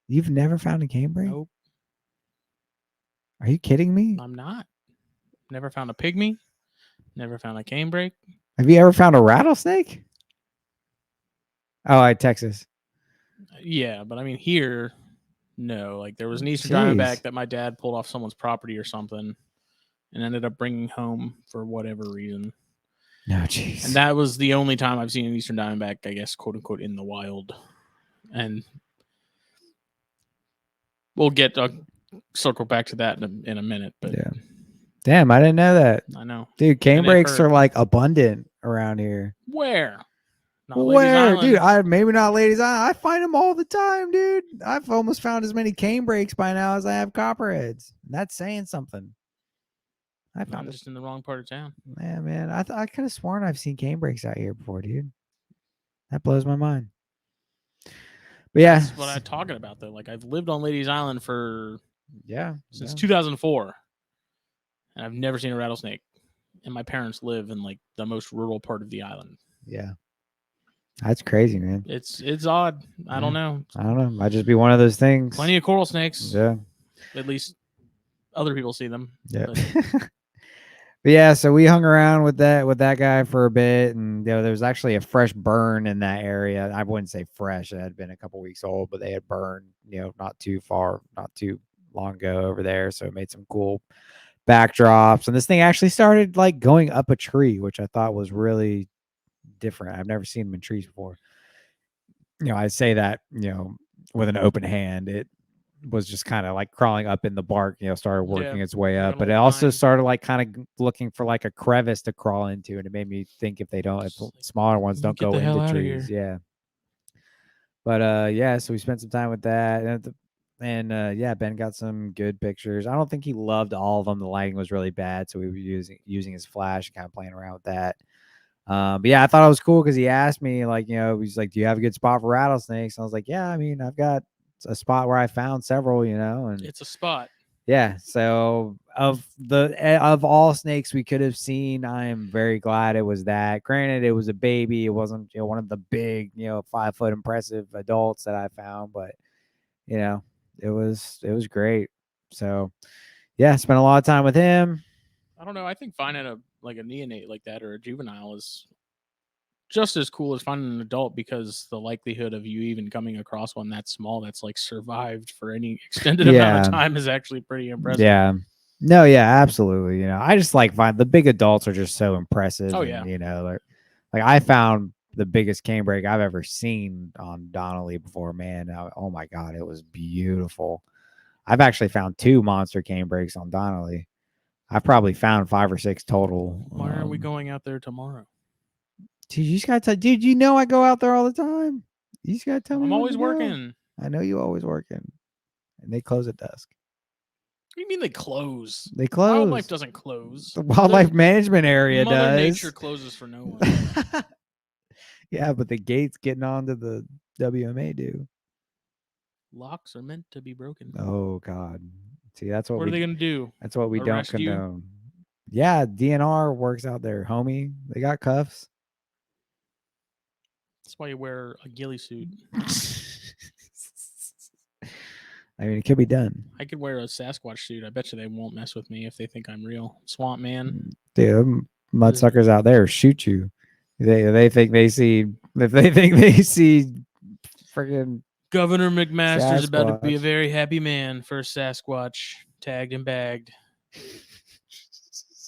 You've never found a canebrake? Nope. Are you kidding me? I'm not. Never found a pygmy. Never found a canebrake. Have you ever found a rattlesnake? Oh, Texas. Yeah, but I mean here, no. Like there was an eastern diamondback that my dad pulled off someone's property or something, and ended up bringing home for whatever reason. No, jeez. And that was the only time I've seen an eastern diamondback, I guess, quote unquote, in the wild. And we'll circle back to that in a minute. But yeah, damn, I didn't know that. I know, dude. Canebrakes are like abundant around here. Where? Where, dude? Maybe not Ladies Island. I find them all the time, dude. I've almost found as many canebrakes by now as I have copperheads. That's saying something. I'm just in the wrong part of town. Yeah, man. I could have sworn I've seen canebrakes out here before, dude. That blows my mind. But yeah, that's what I'm talking about, though. Like I've lived on Ladies Island since 2004, and I've never seen a rattlesnake. And my parents live in like the most rural part of the island. Yeah, that's crazy, man. It's odd. I don't know. Might just be one of those things. Plenty of coral snakes. Yeah. At least other people see them. Yeah. But yeah, so we hung around with that guy for a bit, and there was actually a fresh burn in that area. I wouldn't say fresh; it had been a couple weeks old, but they had burned, not too long ago over there. So it made some cool backdrops, and this thing actually started like going up a tree, which I thought was really different. I've never seen them in trees before. I say that with an open hand. It was just kind of like crawling up in the bark, started working its way like up, an but it old also pine. started like kind of looking for like a crevice to crawl into, and it made me think if smaller ones don't Get go the hell into out of trees, here. yeah. But yeah, so we spent some time with that, and yeah, Ben got some good pictures. I don't think he loved all of them. The lighting was really bad, so we were using his flash and kind of playing around with that. But yeah, I thought it was cool because he asked me, like, he's like, "Do you have a good spot for rattlesnakes?" And I was like, "Yeah, I mean, I've got a spot where I found several, and It's a spot. yeah." So of all snakes we could have seen, I am very glad it was that. Granted, it was a baby; it wasn't one of the big 5-foot impressive adults that I found, but it was great. So yeah, spent a lot of time with him. I don't know. I think finding a neonate like that or a juvenile is just as cool as finding an adult, because the likelihood of you even coming across one that small that's like survived for any extended amount of time is actually pretty impressive. Yeah. No, yeah, absolutely. I just find the big adults are just so impressive. Oh, and, yeah. like I found the biggest canebrake I've ever seen on Donnelly before, man. Oh my God, it was beautiful. I've actually found 2 monster canebrakes on Donnelly. I've probably found 5 or 6 total. Why aren't we going out there tomorrow? Dude, you just gotta dude, I go out there all the time. You just gotta tell me. I'm always working. I know you always working. And they close at dusk. What do you mean they close? They close. Wildlife doesn't close. The wildlife management area Mother does. Nature closes for no one. Yeah, but the gates getting onto the WMA do. Locks are meant to be broken. Oh God. See, that's what are they gonna do? That's what we Arrest don't condone. you? Yeah, DNR works out there, homie. They got cuffs. That's why you wear a ghillie suit. I mean, it could be done. I could wear a Sasquatch suit. I bet you they won't mess with me if they think I'm real. Swamp man. Dude, mudsuckers out there shoot you. They think they see freaking Governor McMaster's about to be a very happy man. First Sasquatch tagged and bagged.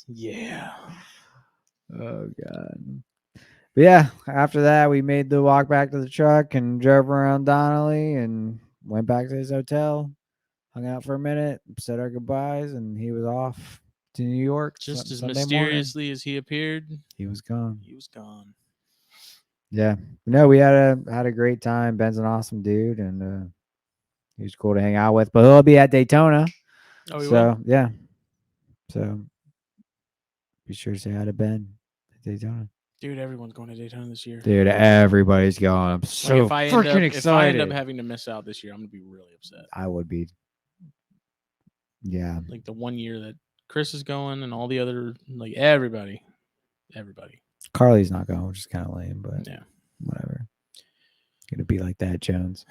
Yeah. Oh God. But yeah, after that we made the walk back to the truck and drove around Donnelly and went back to his hotel, hung out for a minute, said our goodbyes, and he was off to New York. Just as Sunday mysteriously morning. As he appeared, he was gone. He was gone. Yeah. No, we had a great time. Ben's an awesome dude, and he was cool to hang out with. But he'll be at Daytona. Oh, he will? Yeah. So be sure to say hi to Ben at Daytona. Dude, everyone's going to Daytona this year. Dude, everybody's going. I'm so freaking excited. If I end up having to miss out this year, I'm going to be really upset. I would be. Yeah. Like the 1 year that Chris is going and all the other, everybody. Carly's not going, which is kind of lame, but yeah, whatever. Gonna be like that, Jones.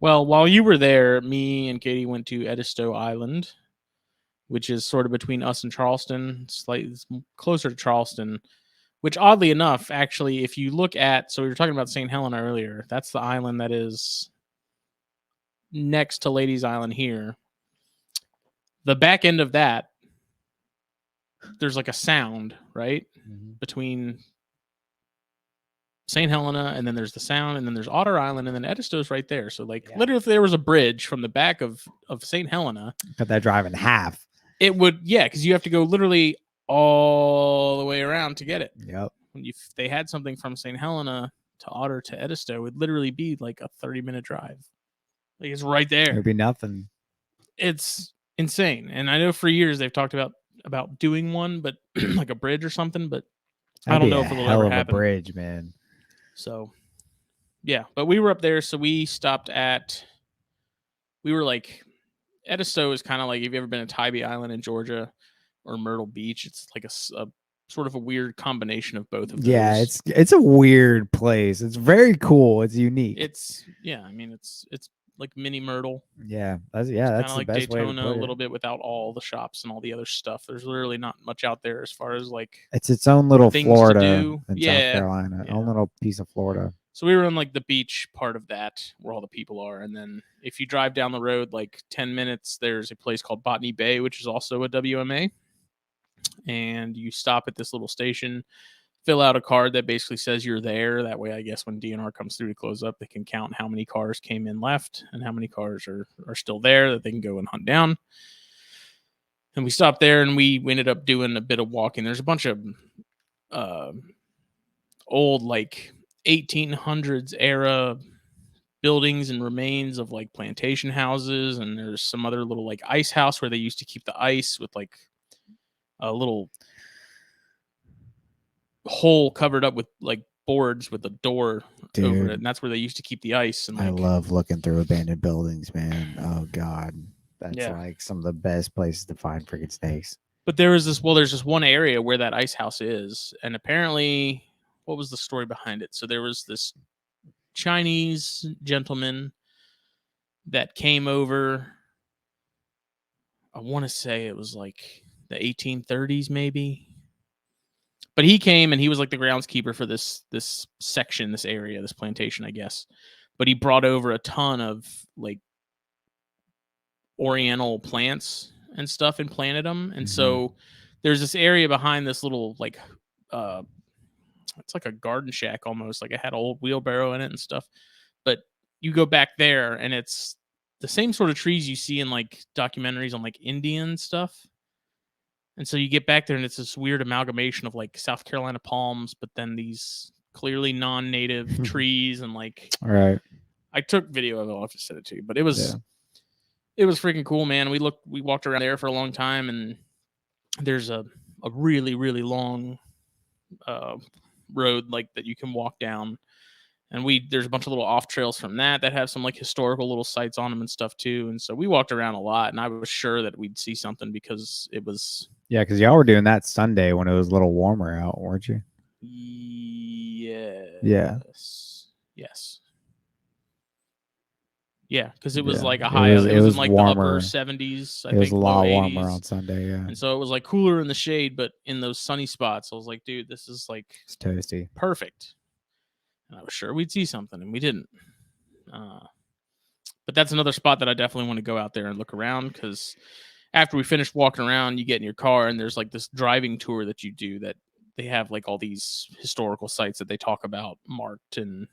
Well, while you were there, me and Katie went to Edisto Island, which is sort of between us and Charleston, slightly closer to Charleston, which oddly enough, actually, if you look at, so we were talking about St. Helena earlier, that's the island that is next to Ladies Island here. The back end of that, there's like a sound, right? Mm-hmm. Between St. Helena, and then there's the sound, and then there's Otter Island, and then Edisto's right there. So literally if there was a bridge from the back of St. Helena. Cut that drive in half. It would, because you have to go literally all the way around to get it. Yep. If they had something from St. Helena to Otter to Edisto, it would literally be like a 30-minute drive. It's right there. It would be nothing. It's insane. And I know for years they've talked about doing one, but like a bridge or something, but I don't know if it'll ever happen. A bridge, man. So, yeah. But we were up there, so we stopped at, Edisto is kind of like, have you ever been to Tybee Island in Georgia or Myrtle Beach? It's like a sort of a weird combination of both of those. Yeah, it's a weird place. It's very cool. It's unique. It's like mini Myrtle. Yeah, It's that's kind of the like best way to Daytona put a it. little bit without all the shops and all the other stuff. There's literally not much out there as far as like It's its own little things to Florida do. in South Yeah, Carolina, yeah. own little piece of Florida. So we were in like the beach part of that where all the people are. And then if you drive down the road like 10 minutes, there's a place called Botany Bay, which is also a WMA. And you stop at this little station, fill out a card that basically says you're there. That way, I guess when DNR comes through to close up, they can count how many cars came in left and how many cars are still there that they can go and hunt down. And we stopped there and we ended up doing a bit of walking. There's a bunch of old like 1800s era buildings and remains of like plantation houses, and there's some other little like ice house where they used to keep the ice with like a little hole covered up with like boards with a door over it, and that's where they used to keep the ice. And like, I love looking through abandoned buildings, man. Oh god, that's like some of the best places to find freaking snakes. But there's this one area where that ice house is, and apparently, what was the story behind it? So there was this Chinese gentleman that came over. I want to say it was like the 1830s, maybe. But he came and he was like the groundskeeper for this section, this area, this plantation, I guess. But he brought over a ton of like oriental plants and stuff and planted them. And so there's this area behind this little like it's like a garden shack almost, like it had an old wheelbarrow in it and stuff. But you go back there and it's the same sort of trees you see in like documentaries on like Indian stuff. And so you get back there and it's this weird amalgamation of like South Carolina palms, but then these clearly non-native trees and like. Right. I took video of it. I'll have to send it to you, but it was freaking cool, man. We walked around there for a long time, and there's a really, really long road like that you can walk down. And there's a bunch of little off trails from that have some like historical little sites on them and stuff too. And so we walked around a lot, and I was sure that we'd see something because it was. Yeah, because y'all were doing that Sunday when it was a little warmer out, weren't you? Yes. Yeah. Yes. Yeah, because it was like a high. It was in like warmer. The upper 70s. I think it was a lot warmer on Sunday. Yeah, and so it was like cooler in the shade, but in those sunny spots, I was like, dude, this is like it's toasty, perfect. And I was sure we'd see something, and we didn't. But that's another spot that I definitely want to go out there and look around, because after we finished walking around, you get in your car and there's like this driving tour that you do that they have like all these historical sites that they talk about marked and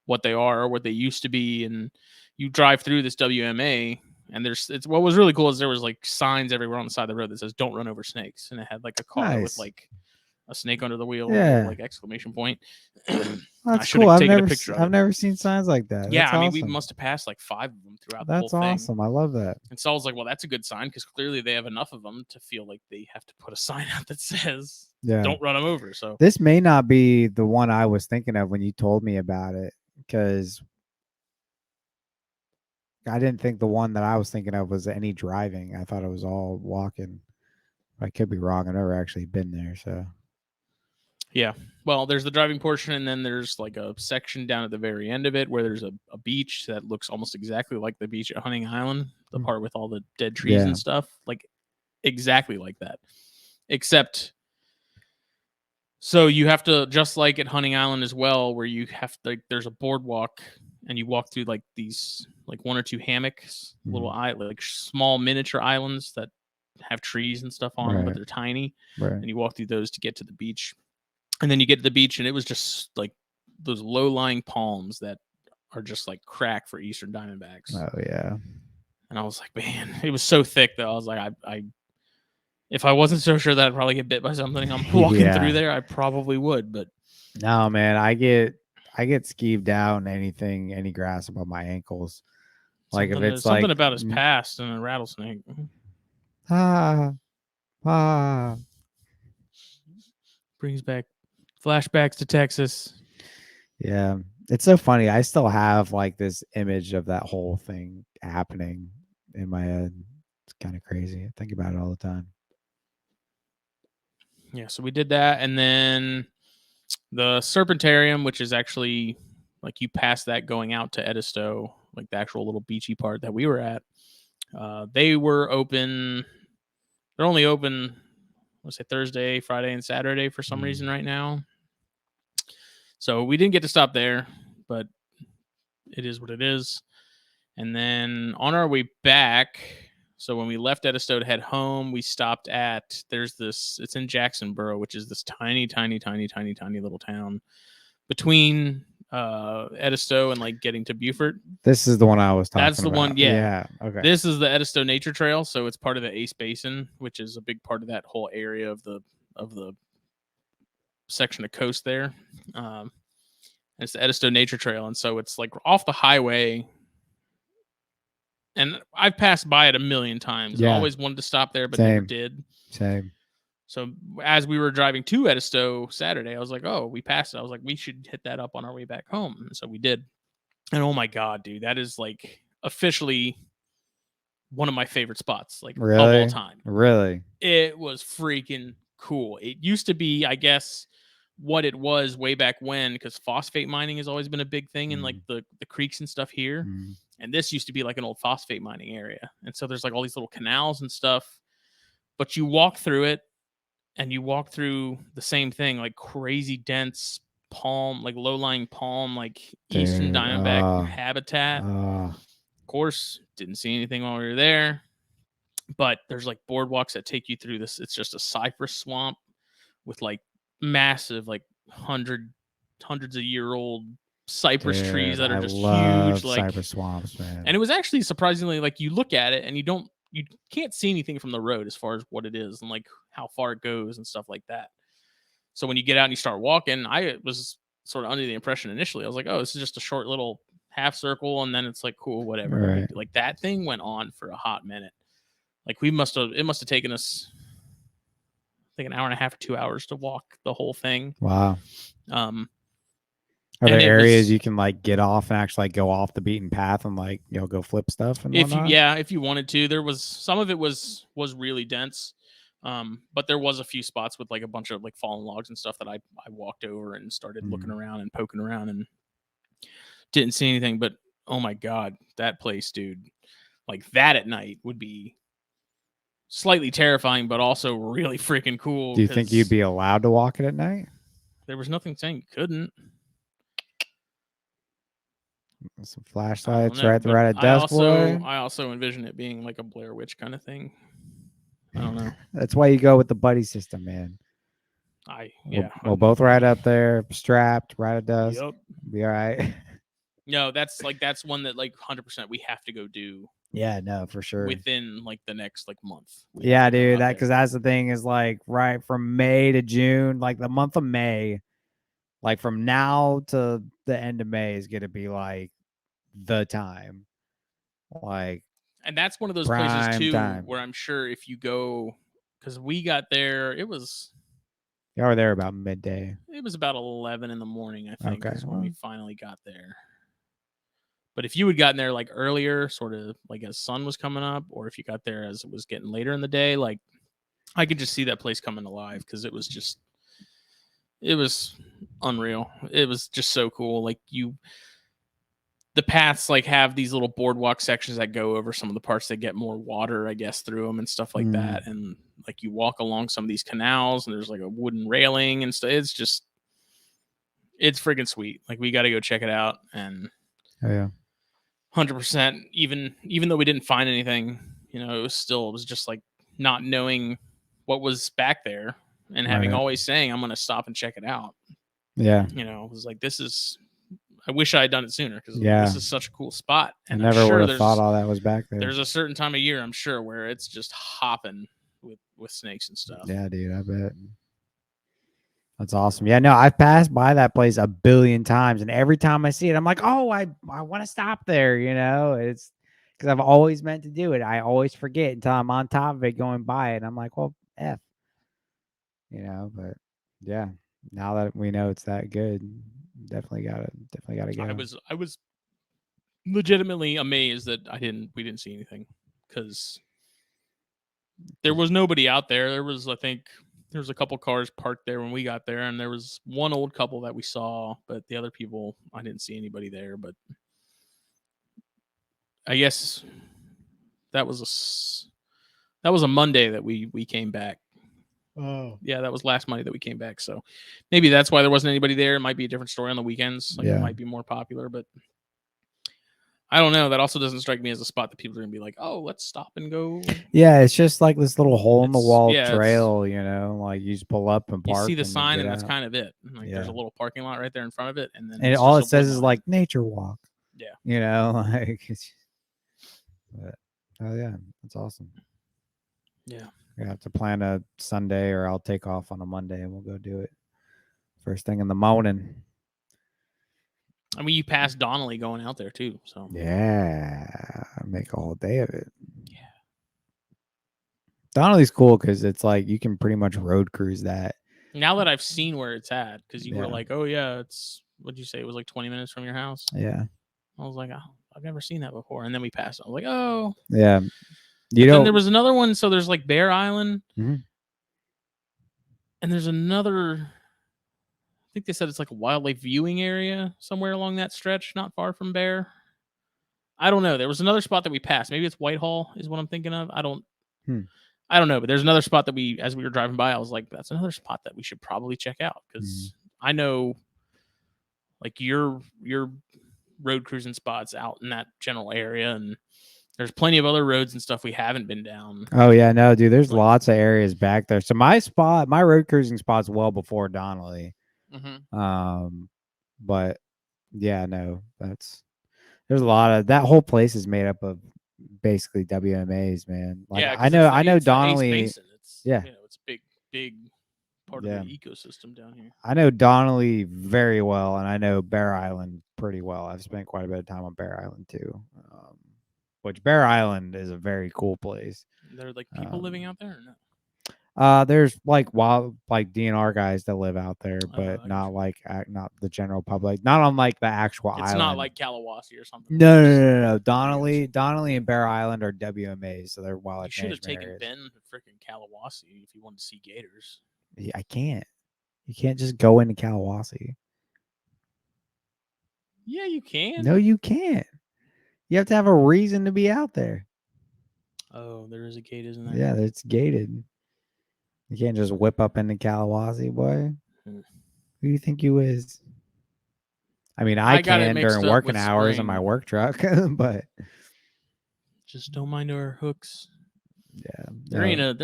what they are or what they used to be. And you drive through this WMA, and what was really cool is there was like signs everywhere on the side of the road that says "Don't run over snakes," and it had like a car with like a snake under the wheel, like exclamation point. That's cool. I've never seen signs like that. Yeah, I mean, we must have passed like 5 of them throughout the whole thing. That's awesome. I love that. And so I was like, well, that's a good sign, because clearly they have enough of them to feel like they have to put a sign out that says "Don't run them over." So this may not be the one I was thinking of when you told me about it, because I didn't think the one that I was thinking of was any driving. I thought it was all walking. I could be wrong. I've never actually been there, so. Yeah. Well, there's the driving portion, and then there's like a section down at the very end of it where there's a beach that looks almost exactly like the beach at Hunting Island, the part with all the dead trees and stuff, like exactly like that. Except, so you have to, just like at Hunting Island as well, where you have to, like, there's a boardwalk, and you walk through like these, like 1 or 2 hammocks, little like small miniature islands that have trees and stuff on them, but they're tiny. And you walk through those to get to the beach. And then you get to the beach, and it was just like those low-lying palms that are just like crack for eastern diamondbacks. Oh yeah. And I was like, man, it was so thick that I was like, I if I wasn't so sure that I'd probably get bit by something I'm walking through there, I probably would. But no, man, I get skeeved out and any grass above my ankles. Like if it's something about his past and a rattlesnake. Brings back flashbacks to Texas. Yeah, it's so funny. I still have like this image of that whole thing happening in my head. It's kind of crazy. I think about it all the time. Yeah, so we did that, and then the Serpentarium, which is actually like you pass that going out to Edisto, like the actual little beachy part that we were at. They were open. They're only open, let's say Thursday, Friday, and Saturday for some reason right now. So we didn't get to stop there, but it is what it is. And then on our way back, so when we left Edisto to head home, we stopped at, it's in Jacksonboro, which is this tiny little town between Edisto and like getting to Beaufort. This is the one I was talking about. That's the one, yeah. Okay. This is the Edisto Nature Trail, so it's part of the Ace Basin, which is a big part of that whole area of the section of coast there. It's the Edisto Nature Trail, and so it's like off the highway. And I've passed by it a million times. Yeah. I always wanted to stop there, but never did. Same. So as we were driving to Edisto Saturday, I was like, oh, we passed it. I was like, we should hit that up on our way back home. And so we did. And oh my God, dude, that is like officially one of my favorite spots, like of all time. Really? It was freaking cool. It used to be, I guess, what it was way back when, because phosphate mining has always been a big thing in like the creeks and stuff here. And this used to be like an old phosphate mining area. And so there's like all these little canals and stuff. But you walk through it and you walk through the same thing, like crazy dense palm, like low-lying palm, like eastern diamondback habitat. Of course, didn't see anything while we were there. But there's like boardwalks that take you through this. It's just a cypress swamp with like massive, like hundreds of year old cypress trees that are just huge, like cypress swamps, man. And it was actually surprisingly, like, you look at it and you can't see anything from the road as far as what it is and like how far it goes and stuff like that. So when you get out and you start walking, I was sort of under the impression initially, I was like, oh, this is just a short little half circle, and then it's like, cool, whatever. Right. Like that thing went on for a hot minute. Like it must have taken us, I think, an hour and a half or 2 hours to walk the whole thing. Wow. Are there areas you can like get off and actually like go off the beaten path and like, you know, go flip stuff and whatnot? If you wanted to. There was some of it was really dense. But there was a few spots with like a bunch of like fallen logs and stuff that I walked over and started looking around and poking around and didn't see anything. But oh my God, that place, dude, like that at night would be slightly terrifying, but also really freaking cool. Do you think you'd be allowed to walk it at night? There was nothing saying you couldn't. Some flashlights right at dusk. I also envision it being like a Blair Witch kind of thing. I don't know. That's why you go with the buddy system, man. We'll both ride up there, strapped, right at dusk. Yep. Be all right. No, that's one that like 100% we have to go do. Yeah, no, for sure. Within like the next like month. Yeah, dude. Because that's the thing is like right from May to June, like the month of May, like from now to the end of May is gonna be like the time. Like, and that's one of those places too where I'm sure if you go, because we got there, you were there about midday. It was about 11 in the morning, I think, is when we finally got there. But if you had gotten there like earlier, sort of like as sun was coming up, or if you got there as it was getting later in the day, like I could just see that place coming alive because it was unreal. It was just so cool. Like the paths like have these little boardwalk sections that go over some of the parts that get more water, I guess, through them and stuff like that. And like you walk along some of these canals and there's like a wooden railing and stuff. It's freaking sweet. Like we got to go check it out. And 100%, even though we didn't find anything, you know, it was just like not knowing what was back there and having always saying, I'm going to stop and check it out. Yeah. You know, it was like, I wish I had done it sooner because this is such a cool spot. And I never would have thought all that was back there. There's a certain time of year, I'm sure, where it's just hopping with snakes and stuff. Yeah, dude, I bet. That's awesome. Yeah, no, I've passed by that place a billion times, and every time I see it, I'm like, oh, I want to stop there. You know, it's because I've always meant to do it. I always forget until I'm on top of it going by it. And I'm like, well, F. You know, but yeah, now that we know it's that good, definitely gotta go. I was legitimately amazed that we didn't see anything because there was nobody out there. There was a couple cars parked there when we got there, and there was one old couple that we saw, but the other people, I didn't see anybody there. But I guess that was a Monday that we came back. Oh. Yeah, that was last Monday that we came back. So maybe that's why there wasn't anybody there. It might be a different story on the weekends. Like it might be more popular, but I don't know. That also doesn't strike me as a spot that people are gonna be like, "Oh, let's stop and go." Yeah, it's just like this little hole in the wall Yeah, trail, you know, like you just pull up and you park see the and then sign, get and that's out. kind of it. Like there's a little parking lot right there in front of it, and then And it's all just it a says wood is line. like nature walk. Yeah. You know, like but, oh yeah, that's awesome. Yeah. We have to plan a Sunday, or I'll take off on a Monday and we'll go do it first thing in the morning. I mean, you passed Donnelly going out there too, so yeah, make a whole day of it. Yeah. Donnelly's cool because it's like you can pretty much road cruise that. Now that I've seen where it's at, because you were like, "Oh yeah, it's what'd you say? It was like 20 minutes from your house." Yeah. I was like, "Oh, I've never seen that before," and then we passed. I was like, "Oh." Yeah. Then there was another one. So there's like Bear Island, and there's another. I think they said it's like a wildlife viewing area somewhere along that stretch, not far from Bear. I don't know. There was another spot that we passed. Maybe it's Whitehall is what I'm thinking of. I don't know, but there's another spot that as we were driving by, I was like, that's another spot that we should probably check out because I know, like your road cruising spots out in that general area, and there's plenty of other roads and stuff we haven't been down. Oh yeah, no, dude. There's lots of areas back there. So my road cruising spot's well before Donnelly. But yeah, no, there's a lot of that whole place is made up of basically WMAs, man. Like yeah, I know Donnelly. It's it's a big part of the ecosystem down here. I know Donnelly very well, and I know Bear Island pretty well. I've spent quite a bit of time on Bear Island too. Which Bear Island is a very cool place. There are like people living out there or no? There's like DNR guys that live out there, but not not the general public. Not on like the actual island. It's not like Kalawasi or something. No. Donnelly and Bear Island are WMAs, so they're wildlife. You should have taken areas. Ben to freaking Kalawasi if you wanted to see gators. I can't. You can't just go into Kalawasi. Yeah, you can. No, you can't. You have to have a reason to be out there. Oh, there is a gate, isn't there? Yeah, it's gated. You can't just whip up into Kalawasi, boy. Who do you think you is? I mean, I can during working hours in my work truck, but just don't mind our hooks. Yeah, there ain't a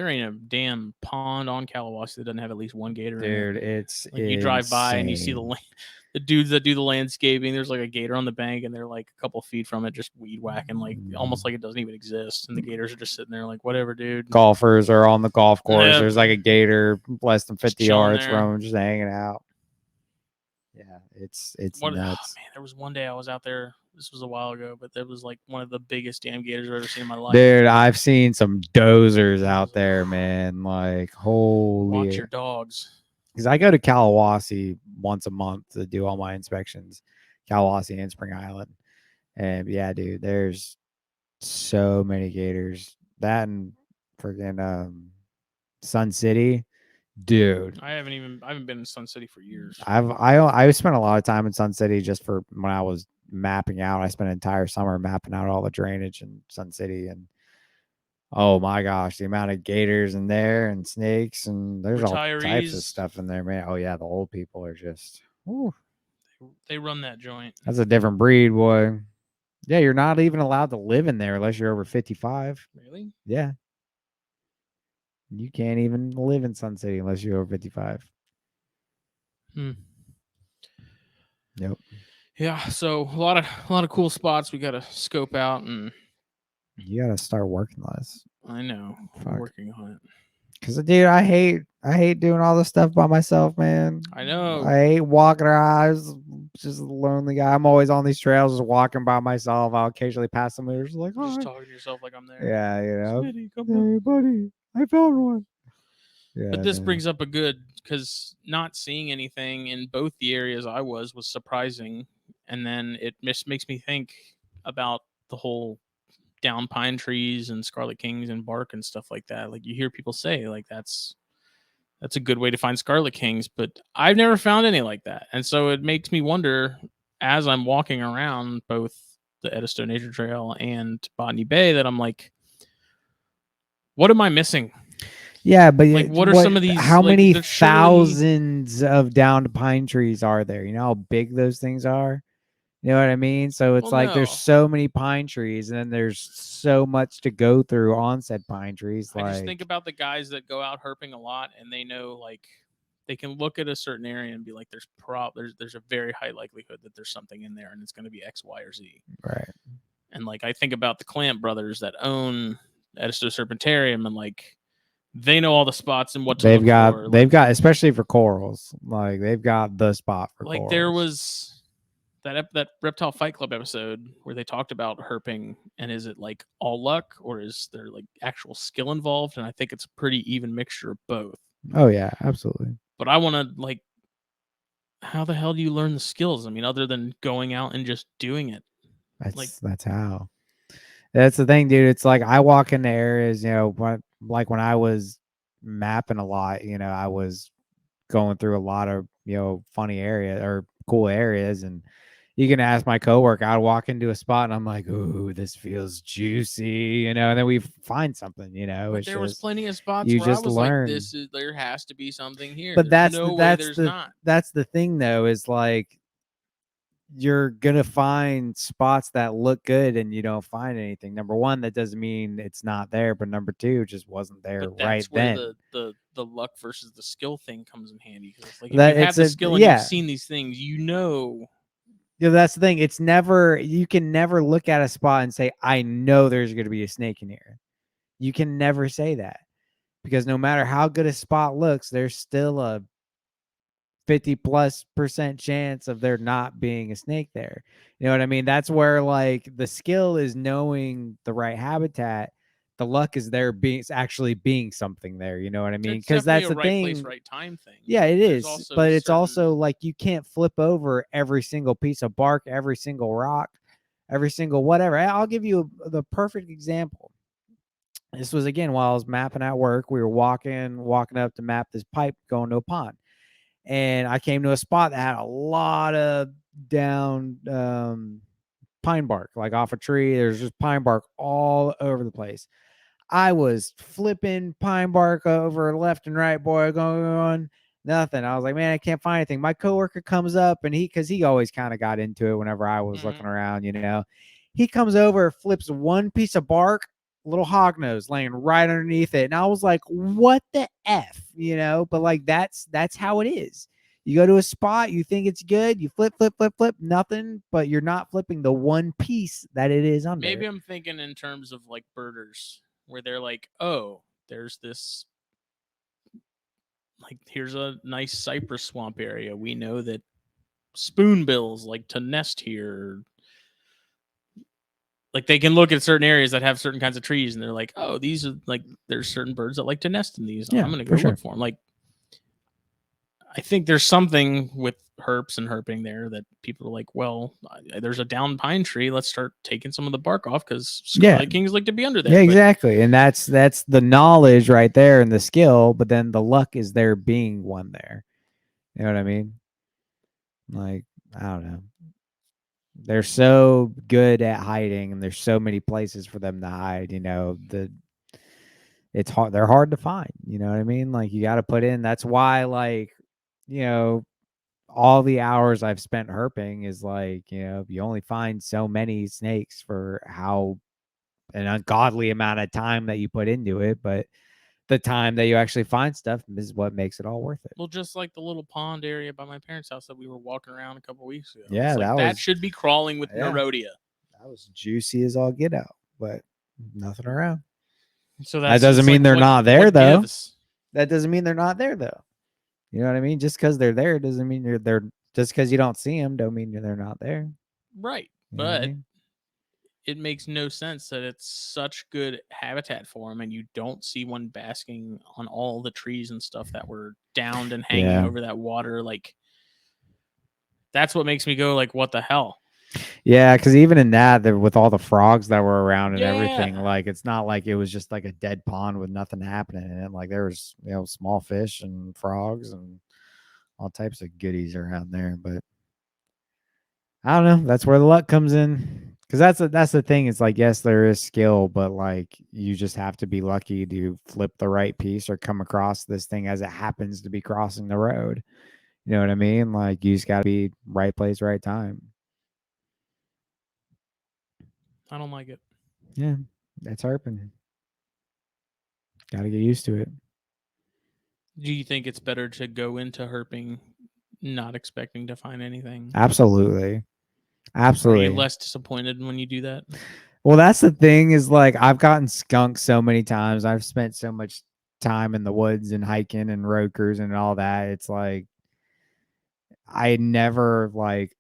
damn pond on Kalawasi that doesn't have at least one gator. Dude, in it. It's like you drive by and you see the dudes that do the landscaping. There's like a gator on the bank, and they're like a couple feet from it, just weed whacking, like almost like it doesn't even exist. And the gators are just sitting there, like whatever, dude. Golfers are on the golf course. Yep. There's like a gator less than 50 yards from them, just hanging out. Yeah, it's nuts. Oh, man, there was one day I was out there. This was a while ago, but there was like one of the biggest damn gators I've ever seen in my life. Dude, I've seen some dozers out there, man. Like, holy. Watch your dogs. Because I go to Kalawasi once a month to do all my inspections, Kalawasi and Spring Island. And yeah, dude, there's so many gators. That and freaking Sun City. Dude, I haven't been in Sun City for years. I spent a lot of time in Sun City just for when I was mapping out. I spent an entire summer mapping out all the drainage in Sun City, and oh my gosh, the amount of gators in there and snakes, and there's all types of stuff in there, man. Oh yeah, the old people are just they run that joint. That's a different breed, boy. Yeah, you're not even allowed to live in there unless you're over 55. Really? Yeah. You can't even live in Sun City unless you're over 55. Yep. Yeah, so a lot of cool spots we gotta scope out, and you gotta start working less. I know. I'm working on it. Cause dude, I hate doing all this stuff by myself, man. I know. I hate walking around. I was just a lonely guy. I'm always on these trails just walking by myself. I'll occasionally pass somebody who's like, just talking to yourself like I'm there. Yeah, you know. Smitty, come hey, buddy, I found one. Yeah, but this brings up a good, because not seeing anything in both the areas I was surprising, and then it just makes me think about the whole down pine trees and scarlet kings and bark and stuff like that. Like you hear people say like that's a good way to find scarlet kings, but I've never found any like that. And so it makes me wonder, as I'm walking around both the Edisto Nature Trail and Botany Bay that I'm like, what am I missing? Yeah, but like, what are some of these? How like, many surely... thousands of downed pine trees are there? You know how big those things are? You know what I mean? So it's Well, like there's no. so many pine trees, and then there's so much to go through on said pine trees. I just think Like, about the guys that go out herping a lot, and they know, like, they can look at a certain area and be like, there's a very high likelihood that there's something in there, and it's going to be X, Y, or Z. right. And like, I think about the Clamp brothers that own Edisto Serpentarium, and like, they know all the spots and what to look for. They've got, especially for corals, like they've got the spot for like corals. There was that Reptile Fight Club episode where they talked about herping, and is it like all luck, or is there like actual skill involved? And I think it's a pretty even mixture of both. Oh yeah, absolutely. But I want to, like, how the hell do you learn the skills? I mean, other than going out and just doing it. That's how. That's the thing, dude. It's like I walk into areas, you know, like when I was mapping a lot, you know, I was going through a lot of, you know, funny areas or cool areas, and you can ask my coworker. I'd walk into a spot and I'm like, "Ooh, this feels juicy," you know, and then we find something, you know. But it's there was just plenty of spots you where I just was like, learn. there has to be something here. But There's no way there's not. that's the thing though, is like you're gonna find spots that look good and you don't find anything. Number one, that doesn't mean it's not there, but number two, it just wasn't there But right that's where then. the luck versus the skill thing comes in handy, because it's like, if That you have it's the a skill and you've yeah. seen these things, you know. Yeah, that's the thing. It's never, you can never look at a spot and say, I know there's going to be a snake in here. You can never say that, because no matter how good a spot looks, there's still a 50+% chance of there not being a snake there. You know what I mean? That's where like the skill is knowing the right habitat. The luck is there actually being something there. You know what I mean? It's Because definitely that's a the right thing. place, right time thing. Yeah, it There's is. also But it's certain... also like you can't flip over every single piece of bark, every single rock, every single whatever. I'll give you the perfect example. This was again while I was mapping at work. We were walking up to map this pipe going to a pond. And I came to a spot that had a lot of down pine bark, like off a tree. There's just pine bark all over the place. I was flipping pine bark over left and right, boy, going nothing. I was like, man, I can't find anything. My coworker comes up, and because he always kind of got into it whenever I was looking around, you know, he comes over, flips one piece of bark, little hognose laying right underneath it, and I was like, what the f, you know? But like that's how it is. You go to a spot, you think it's good, you flip, nothing, but you're not flipping the one piece that it is under. Maybe I'm thinking in terms of like birders, where they're like, oh, there's this, like, here's a nice cypress swamp area. We know that spoonbills like to nest here. Like, they can look at certain areas that have certain kinds of trees, and they're like, oh, these are like, there's certain birds that like to nest in these. Yeah, I'm going to go look for them. Like, I think there's something with herps and herping there that people are like, well, there's a down pine tree. Let's start taking some of the bark off, because scarlet kings like to be under there. Yeah, exactly. And that's the knowledge right there and the skill, but then the luck is there being one there. You know what I mean? Like, I don't know. They're so good at hiding, and there's so many places for them to hide, you know, it's hard, they're hard to find, you know what I mean? Like, you got to put in, that's why, like, you know, all the hours I've spent herping is like, you know, you only find so many snakes for how an ungodly amount of time that you put into it, but the time that you actually find stuff is what makes it all worth it. Well, just like the little pond area by my parents' house that we were walking around a couple weeks ago. Yeah, like, that should be crawling with Nerodia. That was juicy as all get out, but nothing around. So that doesn't mean they're not there, though. Gives? That doesn't mean they're not there, though. You know what I mean? Just because they're there doesn't mean you're there. Just because you don't see them don't mean they're not there. Right. You know but it makes no sense that it's such good habitat for them, and you don't see one basking on all the trees and stuff that were downed and hanging over that water. Like, that's what makes me go, like, what the hell? Yeah, because even in that, with all the frogs that were around and everything, like, it's not like it was just like a dead pond with nothing happening in it. Like, there was, you know, small fish and frogs and all types of goodies around there. But I don't know. That's where the luck comes in. Because that's the thing. It's like, yes, there is skill, but like you just have to be lucky to flip the right piece or come across this thing as it happens to be crossing the road. You know what I mean? Like you just got to be right place, right time. I don't like it. Yeah, that's herping. Got to get used to it. Do you think it's better to go into herping not expecting to find anything? Absolutely. Are you Absolutely. less disappointed when you do that? Well, that's the thing is like I've gotten skunked so many times. I've spent so much time in the woods and hiking and road cruising and all that. It's like I never like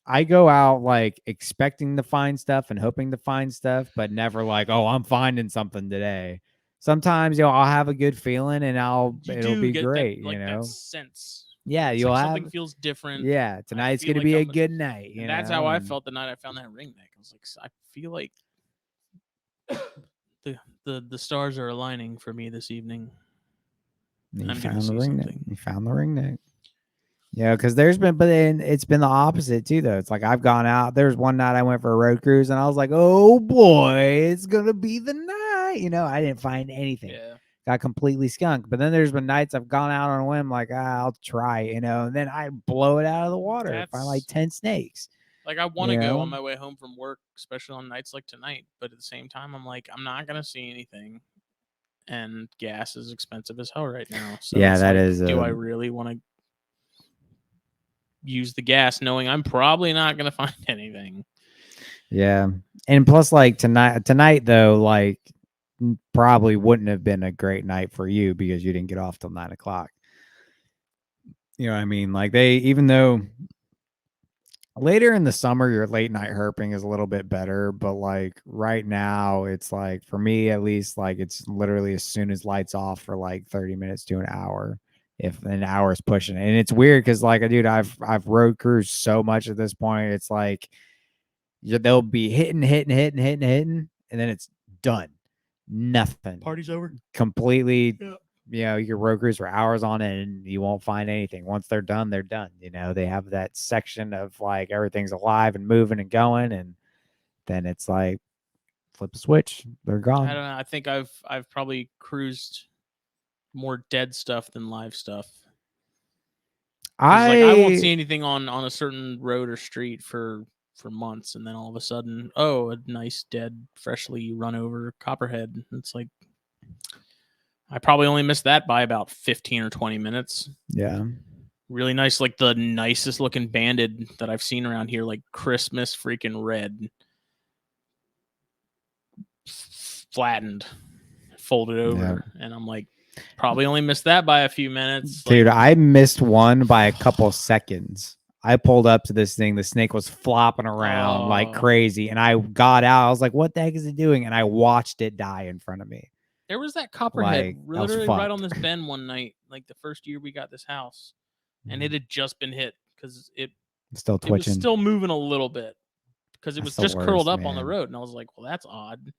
I go out like expecting to find stuff and hoping to find stuff, but never like, oh, I'm finding something today. Sometimes I'll have a good feeling and You it'll do be get that, great, like that sense. Yeah, It's you'll like have something feels different. yeah, I tonight's feel gonna like be a good night, and that's how I and felt the night I found that ring neck. I was like, I feel like the stars are aligning for me this evening. you I'm gonna found the see ring neck. something. You found the ring neck. Yeah, because there's been, but then it's been the opposite too, though. It's like I've gone out. There's one night I went for a road cruise, and I was like, "Oh boy, it's gonna be the night." I didn't find anything. Yeah. Got completely skunked. But then there's been nights I've gone out on a whim, like I'll try, and then I blow it out of the water, find like 10 snakes. Like I want to go on my way home from work, especially on nights like tonight. But at the same time, I'm like, I'm not gonna see anything, and gas is expensive as hell right now. So Yeah, it's that like, is. do I really want to use the gas, knowing I'm probably not gonna find anything? Yeah, and plus, like tonight though, like probably wouldn't have been a great night for you because you didn't get off till 9 o'clock. You know what I mean? Like even though later in the summer, your late night herping is a little bit better, but like right now, it's like for me at least, like it's literally as soon as lights off for like 30 minutes to an hour, if an hour is pushing it. And it's weird because like, dude, I've road cruised so much at this point. It's like they'll be hitting, and then it's done. Nothing. Party's over. Completely. Yeah. Your road cruise for hours on it and you won't find anything. Once they're done, they're done. They have that section of like everything's alive and moving and going, and then it's like flip a switch, they're gone. I don't know. I think I've probably cruised more dead stuff than live stuff. I won't see anything on a certain road or street for months, and then all of a sudden, oh, a nice dead, freshly run over copperhead. It's like I probably only missed that by about 15 or 20 minutes. Yeah. Really nice, like the nicest looking banded that I've seen around here, like Christmas freaking red, flattened, folded over, and I'm like, probably only missed that by a few minutes. Dude, I missed one by a couple seconds. I pulled up to this thing. The snake was flopping around like crazy. And I got out. I was like, what the heck is it doing? And I watched it die in front of me. There was that copperhead literally right on this bend one night, like the first year we got this house. And it had just been hit because it still twitching. It was still moving a little bit because it was just curled up on the road. And I was like, well, that's odd.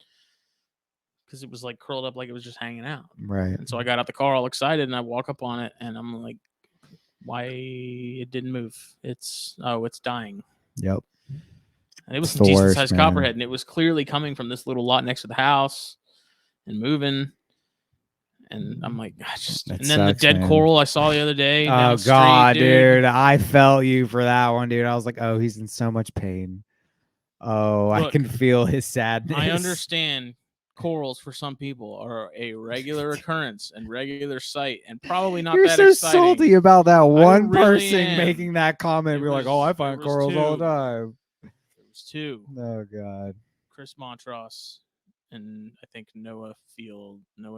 Because it was like curled up like it was just hanging out. Right. And so I got out the car all excited and I walk up on it and I'm like, why it didn't move? It's dying. Yep. And it was some decent sized copperhead, and it was clearly coming from this little lot next to the house and moving. And I'm like, and then the dead coral I saw the other day. Oh God, dude, I felt you for that one, dude. I was like, oh, he's in so much pain. Oh, look, I can feel his sadness. I understand corals for some people are a regular occurrence and regular sight, and probably not that exciting. You're so salty about that one person making that comment. Be like, oh, I find corals all the time. There was two. Oh God. Chris Montross and I think Noah Field. No,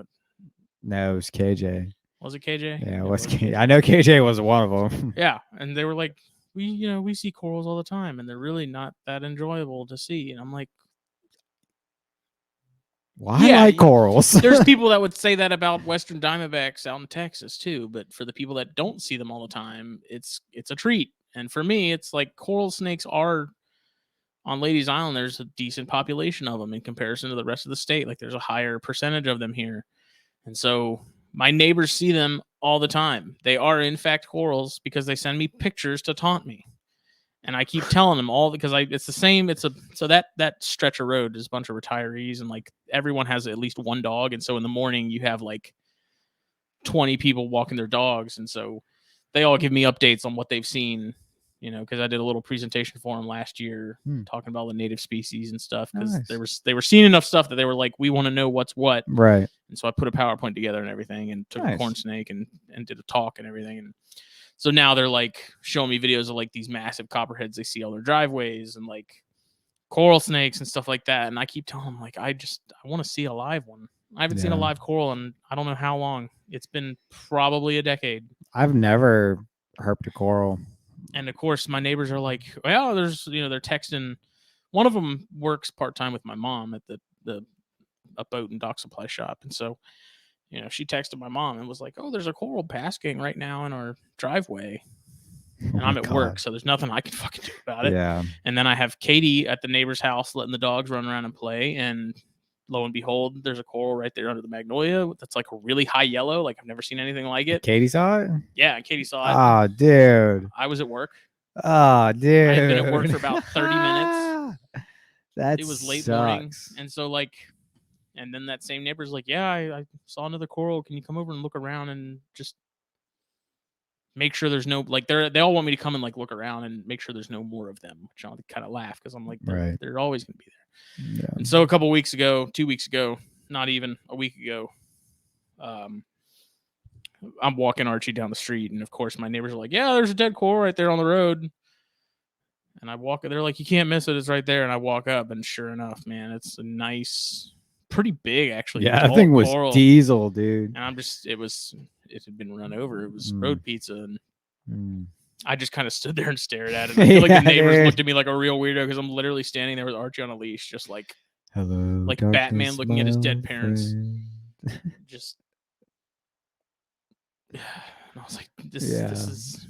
it was KJ. Was it KJ? Yeah, it was KJ. I know KJ was one of them. Yeah, and they were like, we see corals all the time, and they're really not that enjoyable to see. And I'm like, why like corals? There's people that would say that about Western Diamondbacks out in Texas too, but for the people that don't see them all the time, it's a treat. And for me, it's like coral snakes are on Ladies Island. There's a decent population of them in comparison to the rest of the state. Like there's a higher percentage of them here, and so my neighbors see them all the time. They are in fact corals because they send me pictures to taunt me. And I keep telling them all because it's the same. So that stretch of road is a bunch of retirees, and like everyone has at least one dog. And so in the morning you have like 20 people walking their dogs, and so they all give me updates on what they've seen, because I did a little presentation for them last year talking about the native species and stuff, because they were seeing enough stuff that they were like, we want to know what's what. Right. And so I put a PowerPoint together and everything, and took a corn snake and did a talk and everything. And so now they're like showing me videos of like these massive copperheads they see on their driveways, and like coral snakes and stuff like that. And I keep telling them, like, I want to see a live one. I haven't seen a live coral in I don't know how long. It's been probably a decade. I've never herped a coral. And of course, my neighbors are like, well, there's, they're texting. One of them works part-time with my mom at a boat and dock supply shop. And so, she texted my mom and was like, oh, there's a coral basking right now in our driveway. And I'm at work, so there's nothing I can fucking do about it. Yeah. And then I have Katie at the neighbor's house letting the dogs run around and play. And lo and behold, there's a coral right there under the magnolia that's like a really high yellow. Like I've never seen anything like it. Katie saw it? Yeah, Katie saw it. Oh, dude. I was at work. Oh, dude. I had been at work for about 30 minutes. It was late morning. And so like, and then that same neighbor's like, yeah, I saw another coral. Can you come over and look around and just make sure there's no, like, they all want me to come and like look around and make sure there's no more of them, which I'll kind of laugh because I'm like, they're always going to be there. Yeah. And so a couple weeks ago, 2 weeks ago, not even a week ago, I'm walking Archie down the street, and of course my neighbors are like, yeah, there's a dead coral right there on the road. And I walk, they're like, you can't miss it, it's right there. And I walk up, and sure enough, man, it's a nice, pretty big actually. Yeah, that thing was coral. Diesel, dude. And it had been run over. It was road pizza, and I just kind of stood there and stared at it. I feel like the neighbors looked at me like a real weirdo because I'm literally standing there with Archie on a leash, just like, hello, like Batman looking at his dead parents. Just, and I was like, this is,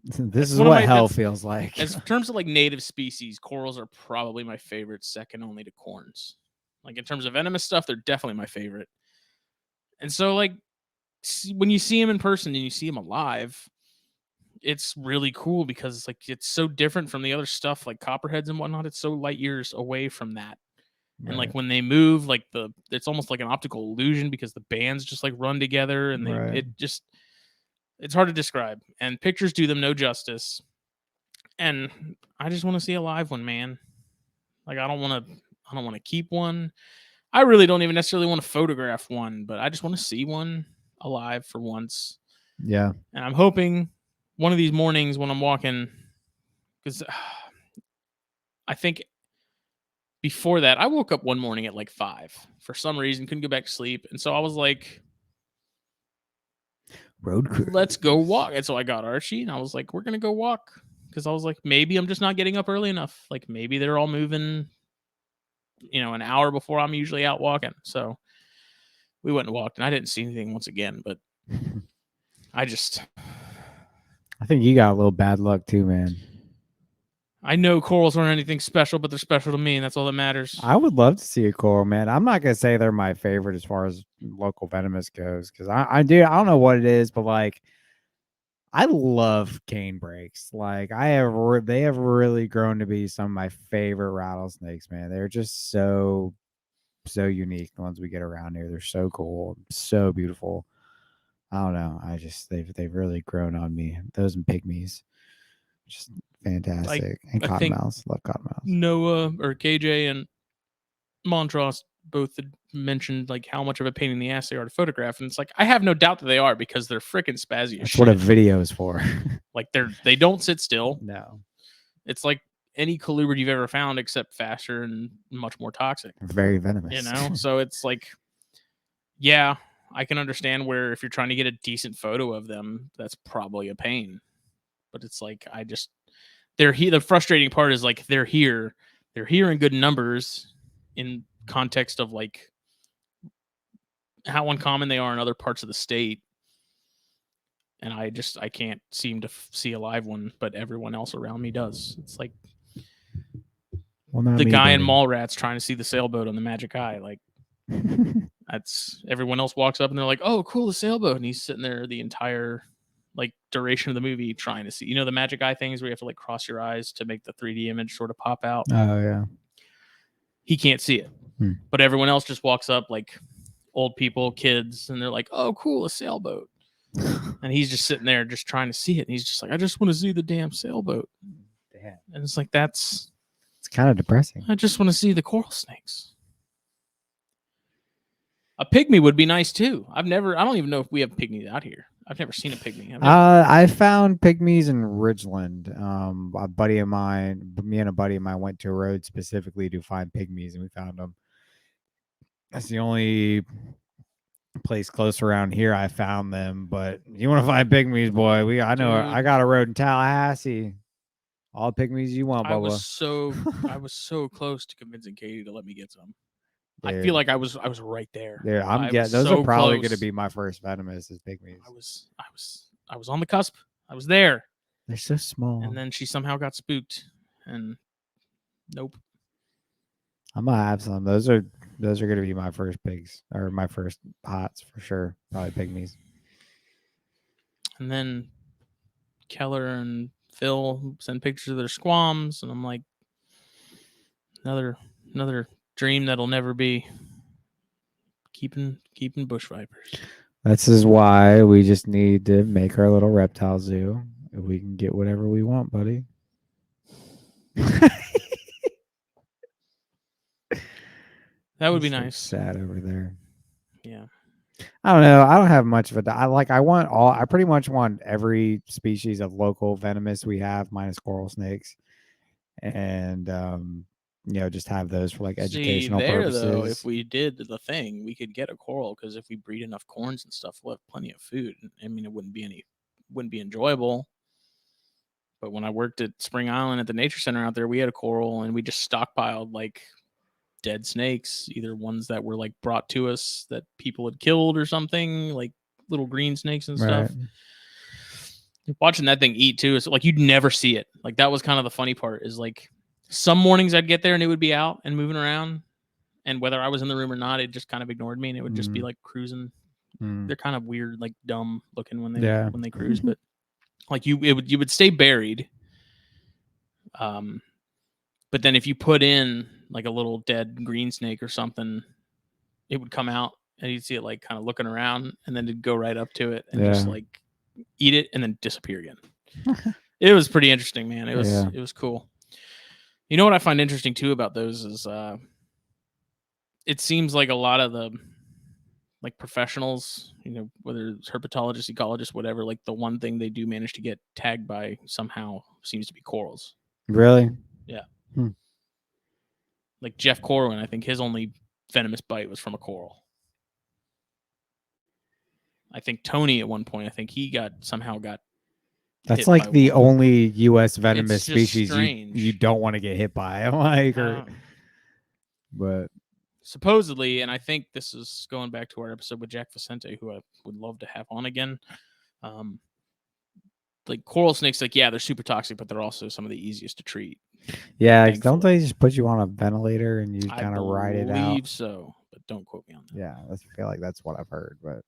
this is what hell feels like. In terms of like native species, corals are probably my favorite, second only to corns. Like in terms of venomous stuff, they're definitely my favorite. And so like when you see them in person and you see them alive, it's really cool because it's like it's so different from the other stuff like copperheads and whatnot. It's so light years away from that. Right. And like when they move, like it's almost like an optical illusion because the bands just like run together, and it's hard to describe, and pictures do them no justice. And I just want to see a live one, man. Like I don't want to keep one. I really don't even necessarily want to photograph one, but I just want to see one alive for once. Yeah. And I'm hoping one of these mornings when I'm walking, because I think before that, I woke up one morning at like 5 for some reason, couldn't go back to sleep. And so I was like, road crew, let's go walk. And so I got Archie and I was like, we're going to go walk. Because I was like, maybe I'm just not getting up early enough. Like maybe they're all moving, an hour before I'm usually out walking. So we went and walked, and I didn't see anything once again, but I think you got a little bad luck too, man. I know corals aren't anything special, but they're special to me, and that's all that matters. I would love to see a coral, man. I'm not gonna say they're my favorite as far as local venomous goes, because I don't know what it is, but like I love cane breaks. Like they have really grown to be some of my favorite rattlesnakes, man. They're just so unique. The ones we get around here, they're so cool, so beautiful. I don't know. They've really grown on me. Those and pygmies, just fantastic. And cottonmouths, love cottonmouths. Noah or KJ and Montross both had mentioned like how much of a pain in the ass they are to photograph, and it's like I have no doubt that they are because they're freaking spazzy. That's what a video is for. Like they don't sit still. No, it's like any colubrid you've ever found, except faster and much more toxic. Very venomous. So it's like, yeah, I can understand where if you're trying to get a decent photo of them, that's probably a pain. But it's like they're here. The frustrating part is like they're here in good numbers in context of like how uncommon they are in other parts of the state. And I can't seem to see a live one, but everyone else around me does. It's like the guy in Mallrats trying to see the sailboat on the Magic Eye. Like that's everyone else walks up and they're like, "Oh, cool, the sailboat," and he's sitting there the entire like duration of the movie trying to see, the magic eye things where you have to like cross your eyes to make the 3D image sort of pop out. Oh yeah. He can't see it, but everyone else just walks up, like old people, kids, and they're like, "Oh, cool, a sailboat." And he's just sitting there just trying to see it, and he's just like, "I just want to see the damn sailboat." Damn. And it's like, it's kind of depressing. I just want to see the coral snakes. A pygmy would be nice too. I don't even know if we have pygmies out here. I've never seen a pygmy. I found pygmies in Ridgeland. A buddy of mine, me and a buddy of mine went to a road specifically to find pygmies, and we found them. That's the only place close around here I found them. But you want to find pygmies, boy? I know. Dude, I got a road in Tallahassee. All pygmies you want, Bubba. I was so close to convincing Katie to let me get some. Dude, I feel like I was right there. Yeah, those are probably going to be my first venomous is pygmies. I was on the cusp. I was there. They're so small. And then she somehow got spooked, and nope. I'm gonna have some. Those are going to be my first pigs or my first pots for sure. Probably pygmies. And then Keller and Phil send pictures of their squams, and I'm like, another dream that'll never be. Keeping bush vipers. This is why we just need to make our little reptile zoo. We can get whatever we want, buddy. That would be nice. Sad over there. Yeah. I don't know. I don't have much of it. I pretty much want every species of local venomous we have, minus coral snakes, and just have those for like educational purposes. Though, if we did the thing, we could get a coral because if we breed enough corns and stuff, we'll have plenty of food. I mean, it wouldn't be enjoyable. But when I worked at Spring Island at the nature center out there, we had a coral and we just stockpiled like dead snakes, either ones that were like brought to us that people had killed or something, like little green snakes and stuff. Watching that thing eat too, it's like you'd never see it. Like that was kind of the funny part is like some mornings I'd get there and it would be out and moving around, and whether I was in the room or not, it just kind of ignored me and it would just be like cruising. They're kind of weird, like dumb looking when they cruise, but like you would stay buried. But then if you put in like a little dead green snake or something, it would come out and you'd see it like kind of looking around, and then it'd go right up to it and just like eat it and then disappear again. It was pretty interesting, man. It was cool. You know what I find interesting too about those is it seems like a lot of the like professionals, whether it's herpetologists, ecologists, whatever, like the one thing they do manage to get tagged by somehow seems to be corals. Really? Yeah. Like Jeff Corwin, I think his only venomous bite was from a coral. I think Tony at one point, I think he somehow got. That's like the only U.S. venomous species you don't want to get hit by. I'm like, but supposedly, and I think this is going back to our episode with Jack Vicente, who I would love to have on again. Like coral snakes, like they're super toxic, but they're also some of the easiest to treat. Yeah, don't they just put you on a ventilator and you kind of ride it out? I believe so, but don't quote me on that. Yeah, I feel like that's what I've heard, but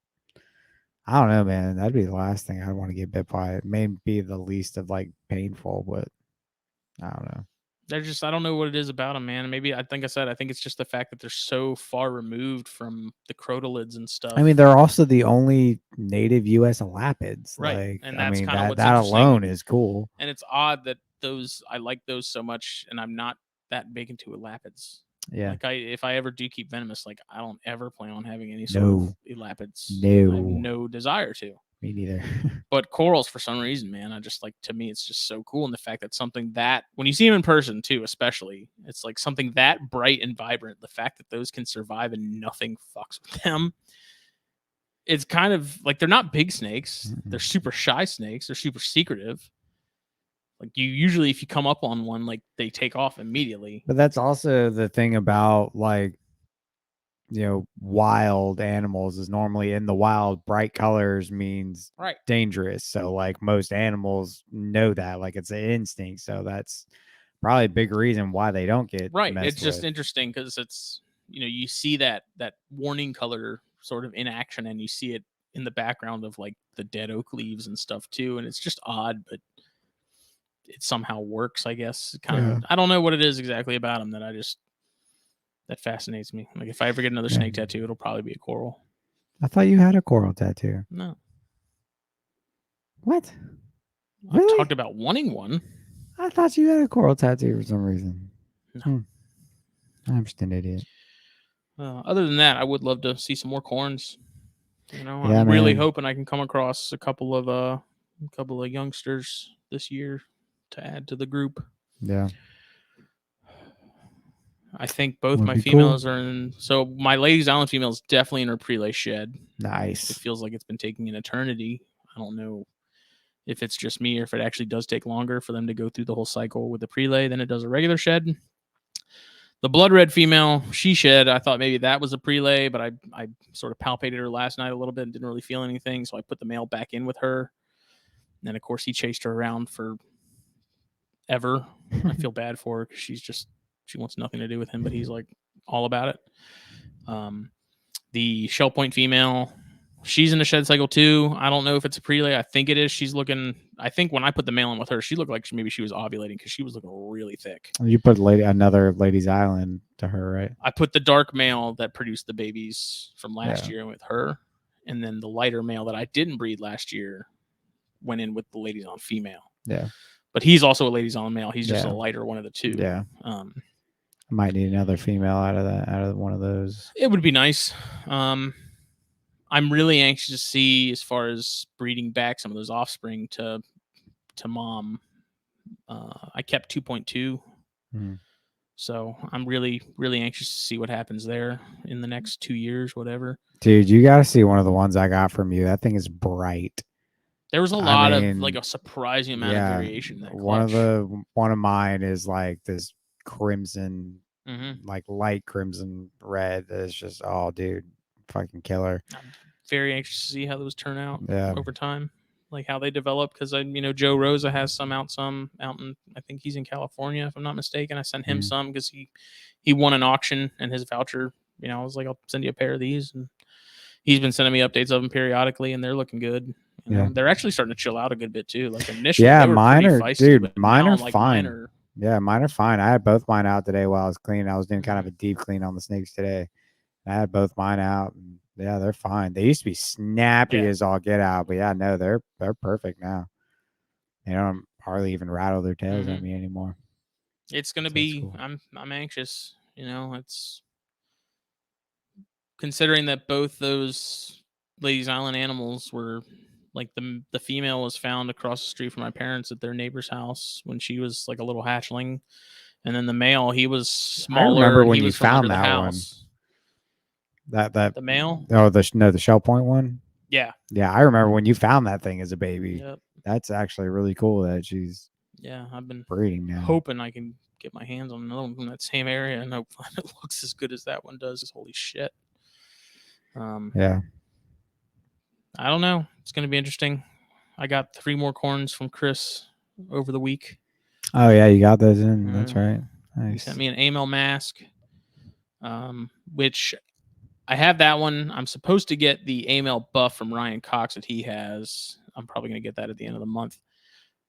I don't know, man. That'd be the last thing I'd want to get bit by. It may be the least of like painful, but I don't know. They're just, I don't know what it is about them, man. Maybe I think it's just the fact that they're so far removed from the crotalids and stuff. I mean, they're also the only native U.S. elapids. Right. Like, and that's kind of what's that alone is cool. And it's odd that I like those so much, and I'm not that big into elapids. Yeah. Like if I ever do keep venomous, like I don't ever plan on having any sort of elapids. No. I have no desire to. Me neither. But corals, for some reason, man, I just like, to me, it's just so cool. And the fact that something that, when you see them in person too, especially, it's like something that bright and vibrant, the fact that those can survive and nothing fucks with them. It's kind of like, they're not big snakes. Mm-hmm. They're super shy snakes. They're super secretive. Like you usually, if you come up on one, like they take off immediately. But that's also the thing about like, wild animals is normally in the wild, bright colors means dangerous. So like most animals know that, like it's an instinct. So that's probably a big reason why they don't get It's just interesting because it's, you see that warning color sort of in action, and you see it in the background of like the dead oak leaves and stuff too, and it's just odd, but it somehow works, I guess. Kind of, I don't know what it is exactly about them that fascinates me. Like if I ever get another snake tattoo, it'll probably be a coral. I thought you had a coral tattoo. No. What? Really? I talked about wanting one. I thought you had a coral tattoo for some reason. No. I'm just an idiot. Other than that, I would love to see some more corns. You know, I'm really hoping I can come across a couple of youngsters this year to add to the group. Yeah. I think both my females are in. So my Ladies Island female is definitely in her prelay shed. Nice. It feels like it's been taking an eternity. I don't know if it's just me or if it actually does take longer for them to go through the whole cycle with the prelay than it does a regular shed. The blood red female, she shed. I thought maybe that was a prelay, but I sort of palpated her last night a little bit and didn't really feel anything. So I put the male back in with her. And of course, he chased her around for ever. I feel bad for her because she wants nothing to do with him, but he's like all about it. The shell point female, she's in the shed cycle too. I don't know if it's a prelay. I think it is. I think when I put the male in with her, she looked like maybe she was ovulating because she was looking really thick. You put another Ladies Island to her, right? I put the dark male that produced the babies from last year with her. And then the lighter male that I didn't breed last year went in with the Ladies on female. Yeah. But he's also a Ladies on male. He's just a lighter one of the two. Yeah. I might need another female out of one of those. It would be nice. I'm really anxious to see as far as breeding back some of those offspring to mom. I kept 2.2. So I'm really, really anxious to see what happens there in the next 2 years, whatever. Dude, you got to see one of the ones I got from you. That thing is bright. There was a lot of like a surprising amount of variation. That one of mine is like this crimson, like light crimson red. That's just dude, fucking killer. I'm very anxious to see how those turn out over time, like how they develop. Because Joe Rosa has some out in, I think he's in California if I'm not mistaken. I sent him some because he won an auction and his voucher. I was like, I'll send you a pair of these, and he's been sending me updates of them periodically, and they're looking good. They're actually starting to chill out a good bit too. Like initially, they were mine pretty are feisty, dude. Mine are fine. Mine are fine. I had both mine out today while I was cleaning. I was doing kind of a deep clean on the snakes today. I had both mine out. And they're fine. They used to be snappy as all get out, but no, they're perfect now. They don't hardly even rattle their tails at me anymore. It's gonna be. Cool. I'm anxious. It's considering that both those Ladies Island animals were like the female was found across the street from my parents at their neighbor's house when she was like a little hatchling, and then the male, he was smaller. I remember when you found that one. That the male? The shell point one. Yeah. I remember when you found that thing as a baby. Yep. That's actually really cool that she's. I've been breeding now. Hoping I can get my hands on another one from that same area and hope it looks as good as that one does. Holy shit. I don't know. It's going to be interesting. I got 3 more corns from Chris over the week. Oh, yeah. You got those in. That's right. Nice. He sent me an AML mask, which I have that one. I'm supposed to get the AML buff from Ryan Cox that he has. I'm probably going to get that at the end of the month.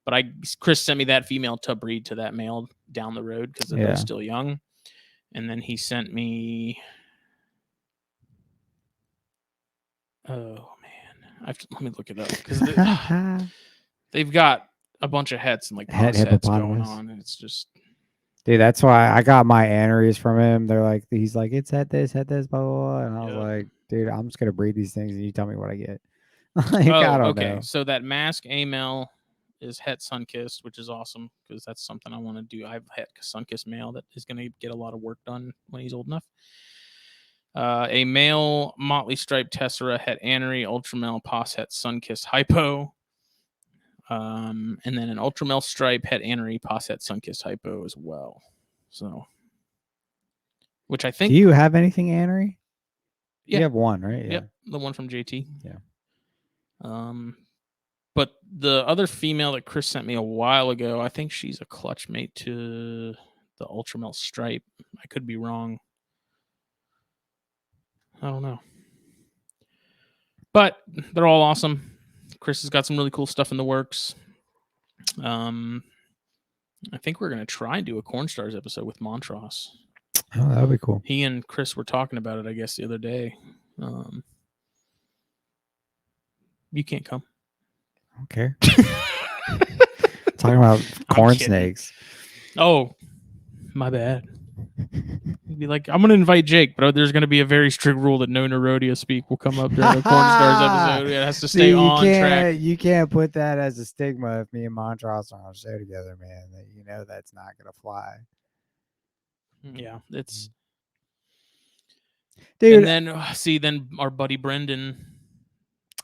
But Chris sent me that female to breed to that male down the road because they're still young. And then he sent me... Oh, man. Let me look it up because they've got a bunch of hets and like sets going on, and it's just, dude. That's why I got my anneries from him. They're like, he's like, it's het this, blah blah blah, and I was like, dude, I'm just gonna breed these things, and you tell me what I get. Like, I don't know. So that mask AML is het Sunkissed, which is awesome because that's something I want to do. I have het Sunkissed male that is going to get a lot of work done when he's old enough. A male Motley Stripe Tessera het Annery, Ultramel Pos het Sunkissed Hypo, and then an Ultramel Stripe het Annery Pos het Sunkissed Hypo as well. So, which I think. Do you have anything Annery? Yeah. You have one, right? Yeah. Yep, the one from JT. Yeah. But the other female that Chris sent me a while ago, I think she's a clutch mate to the Ultramel Stripe. I could be wrong. I don't know. But they're all awesome. Chris has got some really cool stuff in the works. I think we're gonna try and do a Cornstars episode with Montross. Oh, that'd be cool. He and Chris were talking about it, I guess, the other day. You can't come. I don't care. Talking about corn snakes. Oh, my bad. Be like, I'm gonna invite Jake, but there's gonna be a very strict rule that no Nerodia speak will come up during the Cornstars episode. It has to stay on track. You can't put that as a stigma if me and Montross are on a show together, man. You know that's not gonna fly. Yeah, it's dude. And then then our buddy Brendan.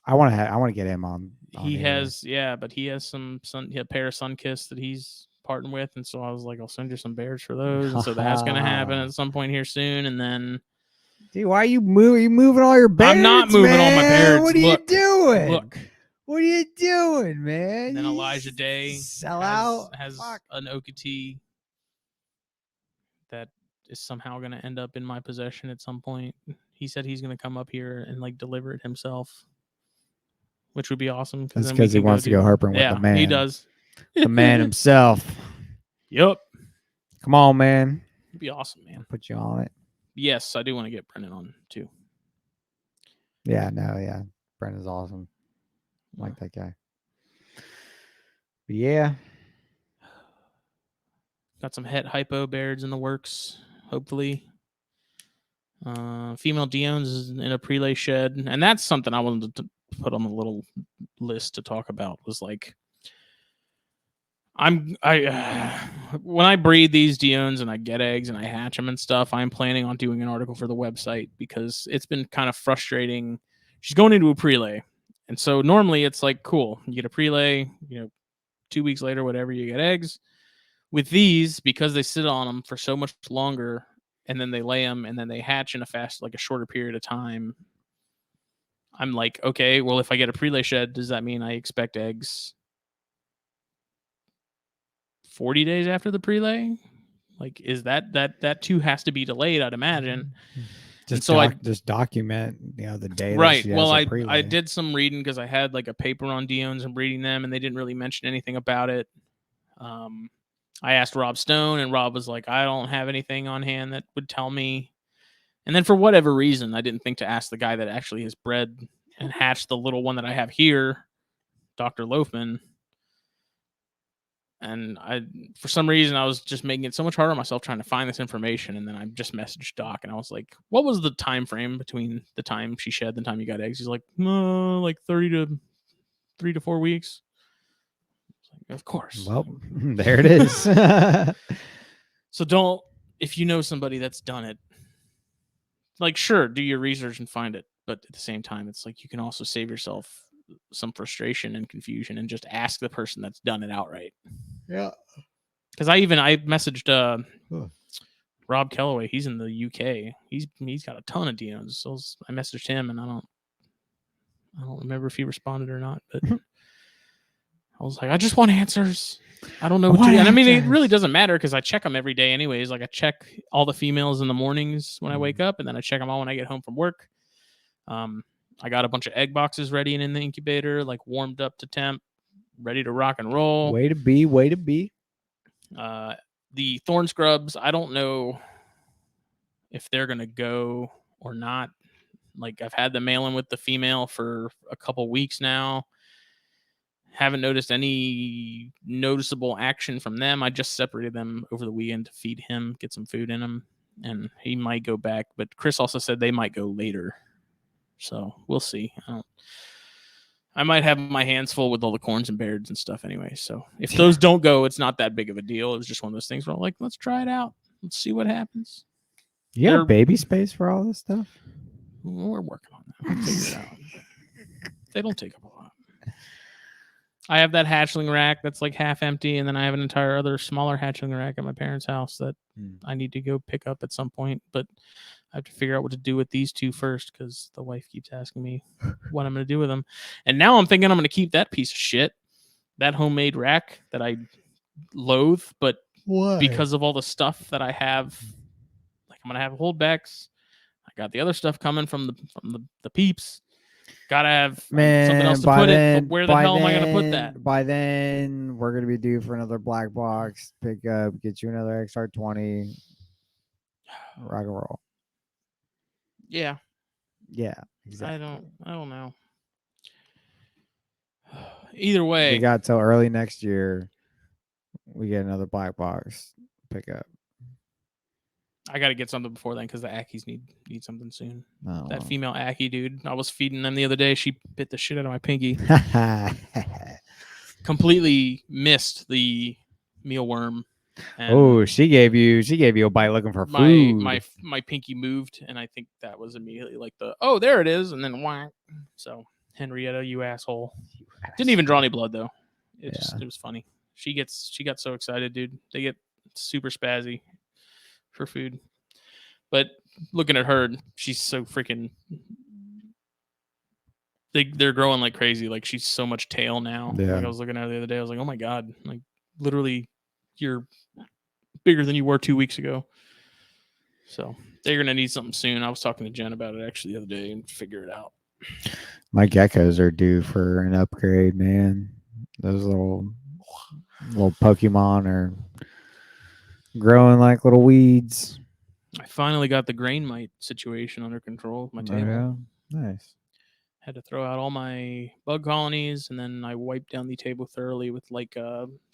I want to get him on. He has but he has a pair of Sunkiss that he's parting with, and so I was like, I'll send you some bears for those, and so that's gonna happen at some point here soon. And then, dude, why are you moving all your bears? I'm not moving all my bears. What are you doing? Look, what are you doing, man? And then Elijah Day has an OKT that is somehow going to end up in my possession at some point. He said he's going to come up here and like deliver it himself, which would be awesome. That's because he wants to go herping with the man. He does. The man himself. Yep. Come on, man. It'd be awesome, man. I'll put you on it. Yes, I do want to get Brendan on too. Yeah, Brendan's awesome. I like that guy. But yeah. Got some het hypo bears in the works, hopefully. Female Dion's is in a prelay shed, and that's something I wanted to put on the little list to talk about. Was like, when I breed these Dion's and I get eggs and I hatch them and stuff, I'm planning on doing an article for the website because it's been kind of frustrating. She's going into a prelay, and so normally it's like, cool, you get a prelay, 2 weeks later, whatever, you get eggs. With these, because they sit on them for so much longer, and then they lay them, and then they hatch in a shorter period of time, I'm like, okay, well, if I get a prelay shed, does that mean I expect eggs 40 days after the prelay? Like, is that too has to be delayed, I'd imagine. Just document, the day. Right. Well, I did some reading because I had like a paper on Dion's and breeding them, and they didn't really mention anything about it. I asked Rob Stone, and Rob was like, I don't have anything on hand that would tell me. And then for whatever reason, I didn't think to ask the guy that actually has bred and hatched the little one that I have here, Dr. Loafman. And for some reason, I was just making it so much harder on myself trying to find this information. And then I just messaged Doc, and I was like, what was the time frame between the time she shed and the time you got eggs? He's like, like 3 to 4 weeks. Of course. Well, there it is. So if you know somebody that's done it, like, sure, do your research and find it. But at the same time, it's like you can also save yourself some frustration and confusion and just ask the person that's done it outright. Yeah. Because I messaged Rob Kellaway. He's in the UK. He's got a ton of DMs. So I messaged him, and I don't remember if he responded or not, but I was like, I just want answers. I don't know what to do. And I mean, it really doesn't matter because I check them every day anyways. Like, I check all the females in the mornings when I wake up, and then I check them all when I get home from work. I got a bunch of egg boxes ready and in the incubator, like warmed up to temp, ready to rock and roll. Way to be. The thorn scrubs, I don't know if they're going to go or not. Like, I've had them mail in with the female for a couple weeks now. Haven't noticed any noticeable action from them. I just separated them over the weekend to feed him, get some food in him, and he might go back. But Chris also said they might go later. So we'll see. I might have my hands full with all the corns and beards and stuff anyway. So if those don't go, it's not that big of a deal. It's just one of those things where I'm like, let's try it out. Let's see what happens. You have baby space for all this stuff? We're working on that. We'll figure it out. They don't take up a lot. I have that hatchling rack that's like half empty, and then I have an entire other smaller hatchling rack at my parents' house that I need to go pick up at some point. But I have to figure out what to do with these two first because the wife keeps asking me what I'm going to do with them. And now I'm thinking I'm going to keep that piece of shit, that homemade rack that I loathe, but because of all the stuff that I have, like I'm going to have holdbacks. I got the other stuff coming from the peeps. Gotta have something else to put it. But where the hell am I gonna put that? By then, we're gonna be due for another BlackBox pickup. Get you another XR20. Rock and roll. Yeah. Yeah. Exactly. I don't know. Either way, we got till early next year. We get another BlackBox pickup. I got to get something before then because the Ackies need something soon. Oh, that female Ackie, dude. I was feeding them the other day. She bit the shit out of my pinky. Completely missed the mealworm. Oh, she gave you a bite looking for food. My pinky moved, and I think that was immediately like there it is, and then whack. So Henrietta, you asshole. Didn't even draw any blood though. It was funny. She got so excited, dude. They get super spazzy for food. But looking at her, she's so freaking. They're growing like crazy. Like she's so much tail now. Yeah. Like I was looking at her the other day. I was like, oh my god, like literally, you're bigger than you were 2 weeks ago. So they're gonna need something soon. I was talking to Jen about it actually the other day and figure it out. My geckos are due for an upgrade, man. Those little Pokemon are growing like little weeds. I finally got the grain mite situation under control with my table. Yeah. Nice. Had to throw out all my bug colonies, and then I wiped down the table thoroughly with like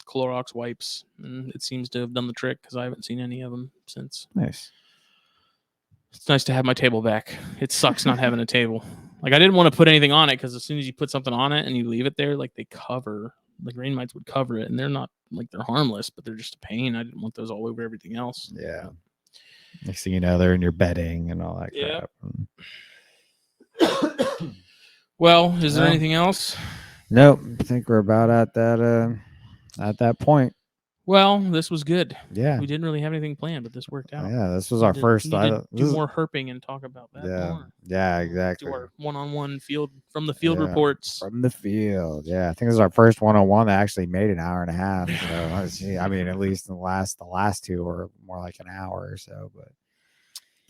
Clorox wipes, and it seems to have done the trick because I haven't seen any of them since. Nice. It's nice to have my table back. It sucks not having a table. Like I didn't want to put anything on it because as soon as you put something on it and you leave it there, like the grain mites would cover it, and they're not like they're harmless, but they're just a pain. I didn't want those all over everything else. Yeah. Next thing you know, they're in your bedding and all that crap. Well, is there anything else? Nope. I think we're about at that point. Well, this was good. Yeah. We didn't really have anything planned, but this worked out. Yeah, this was our first. Do more herping and talk about that more. Yeah, exactly. Do our one-on-one field reports. From the field. Yeah, I think this is our first one-on-one that actually made an hour and a half. So, I mean, at least the last two were more like an hour or so. But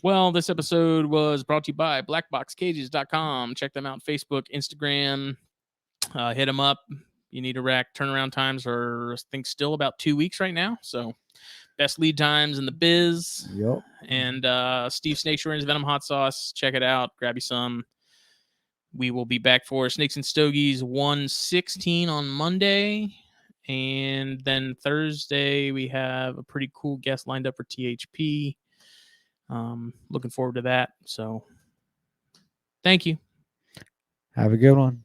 well, this episode was brought to you by BlackBoxCages.com. Check them out on Facebook, Instagram. Hit them up. You need a rack. Turnaround times are, I think, still about 2 weeks right now. So, best lead times in the biz. Yep. And Steve Snakes Runs Venom Hot Sauce. Check it out. Grab you some. We will be back for Snakes and Stogies 116 on Monday. And then Thursday, we have a pretty cool guest lined up for THP. Looking forward to that. So, thank you. Have a good one.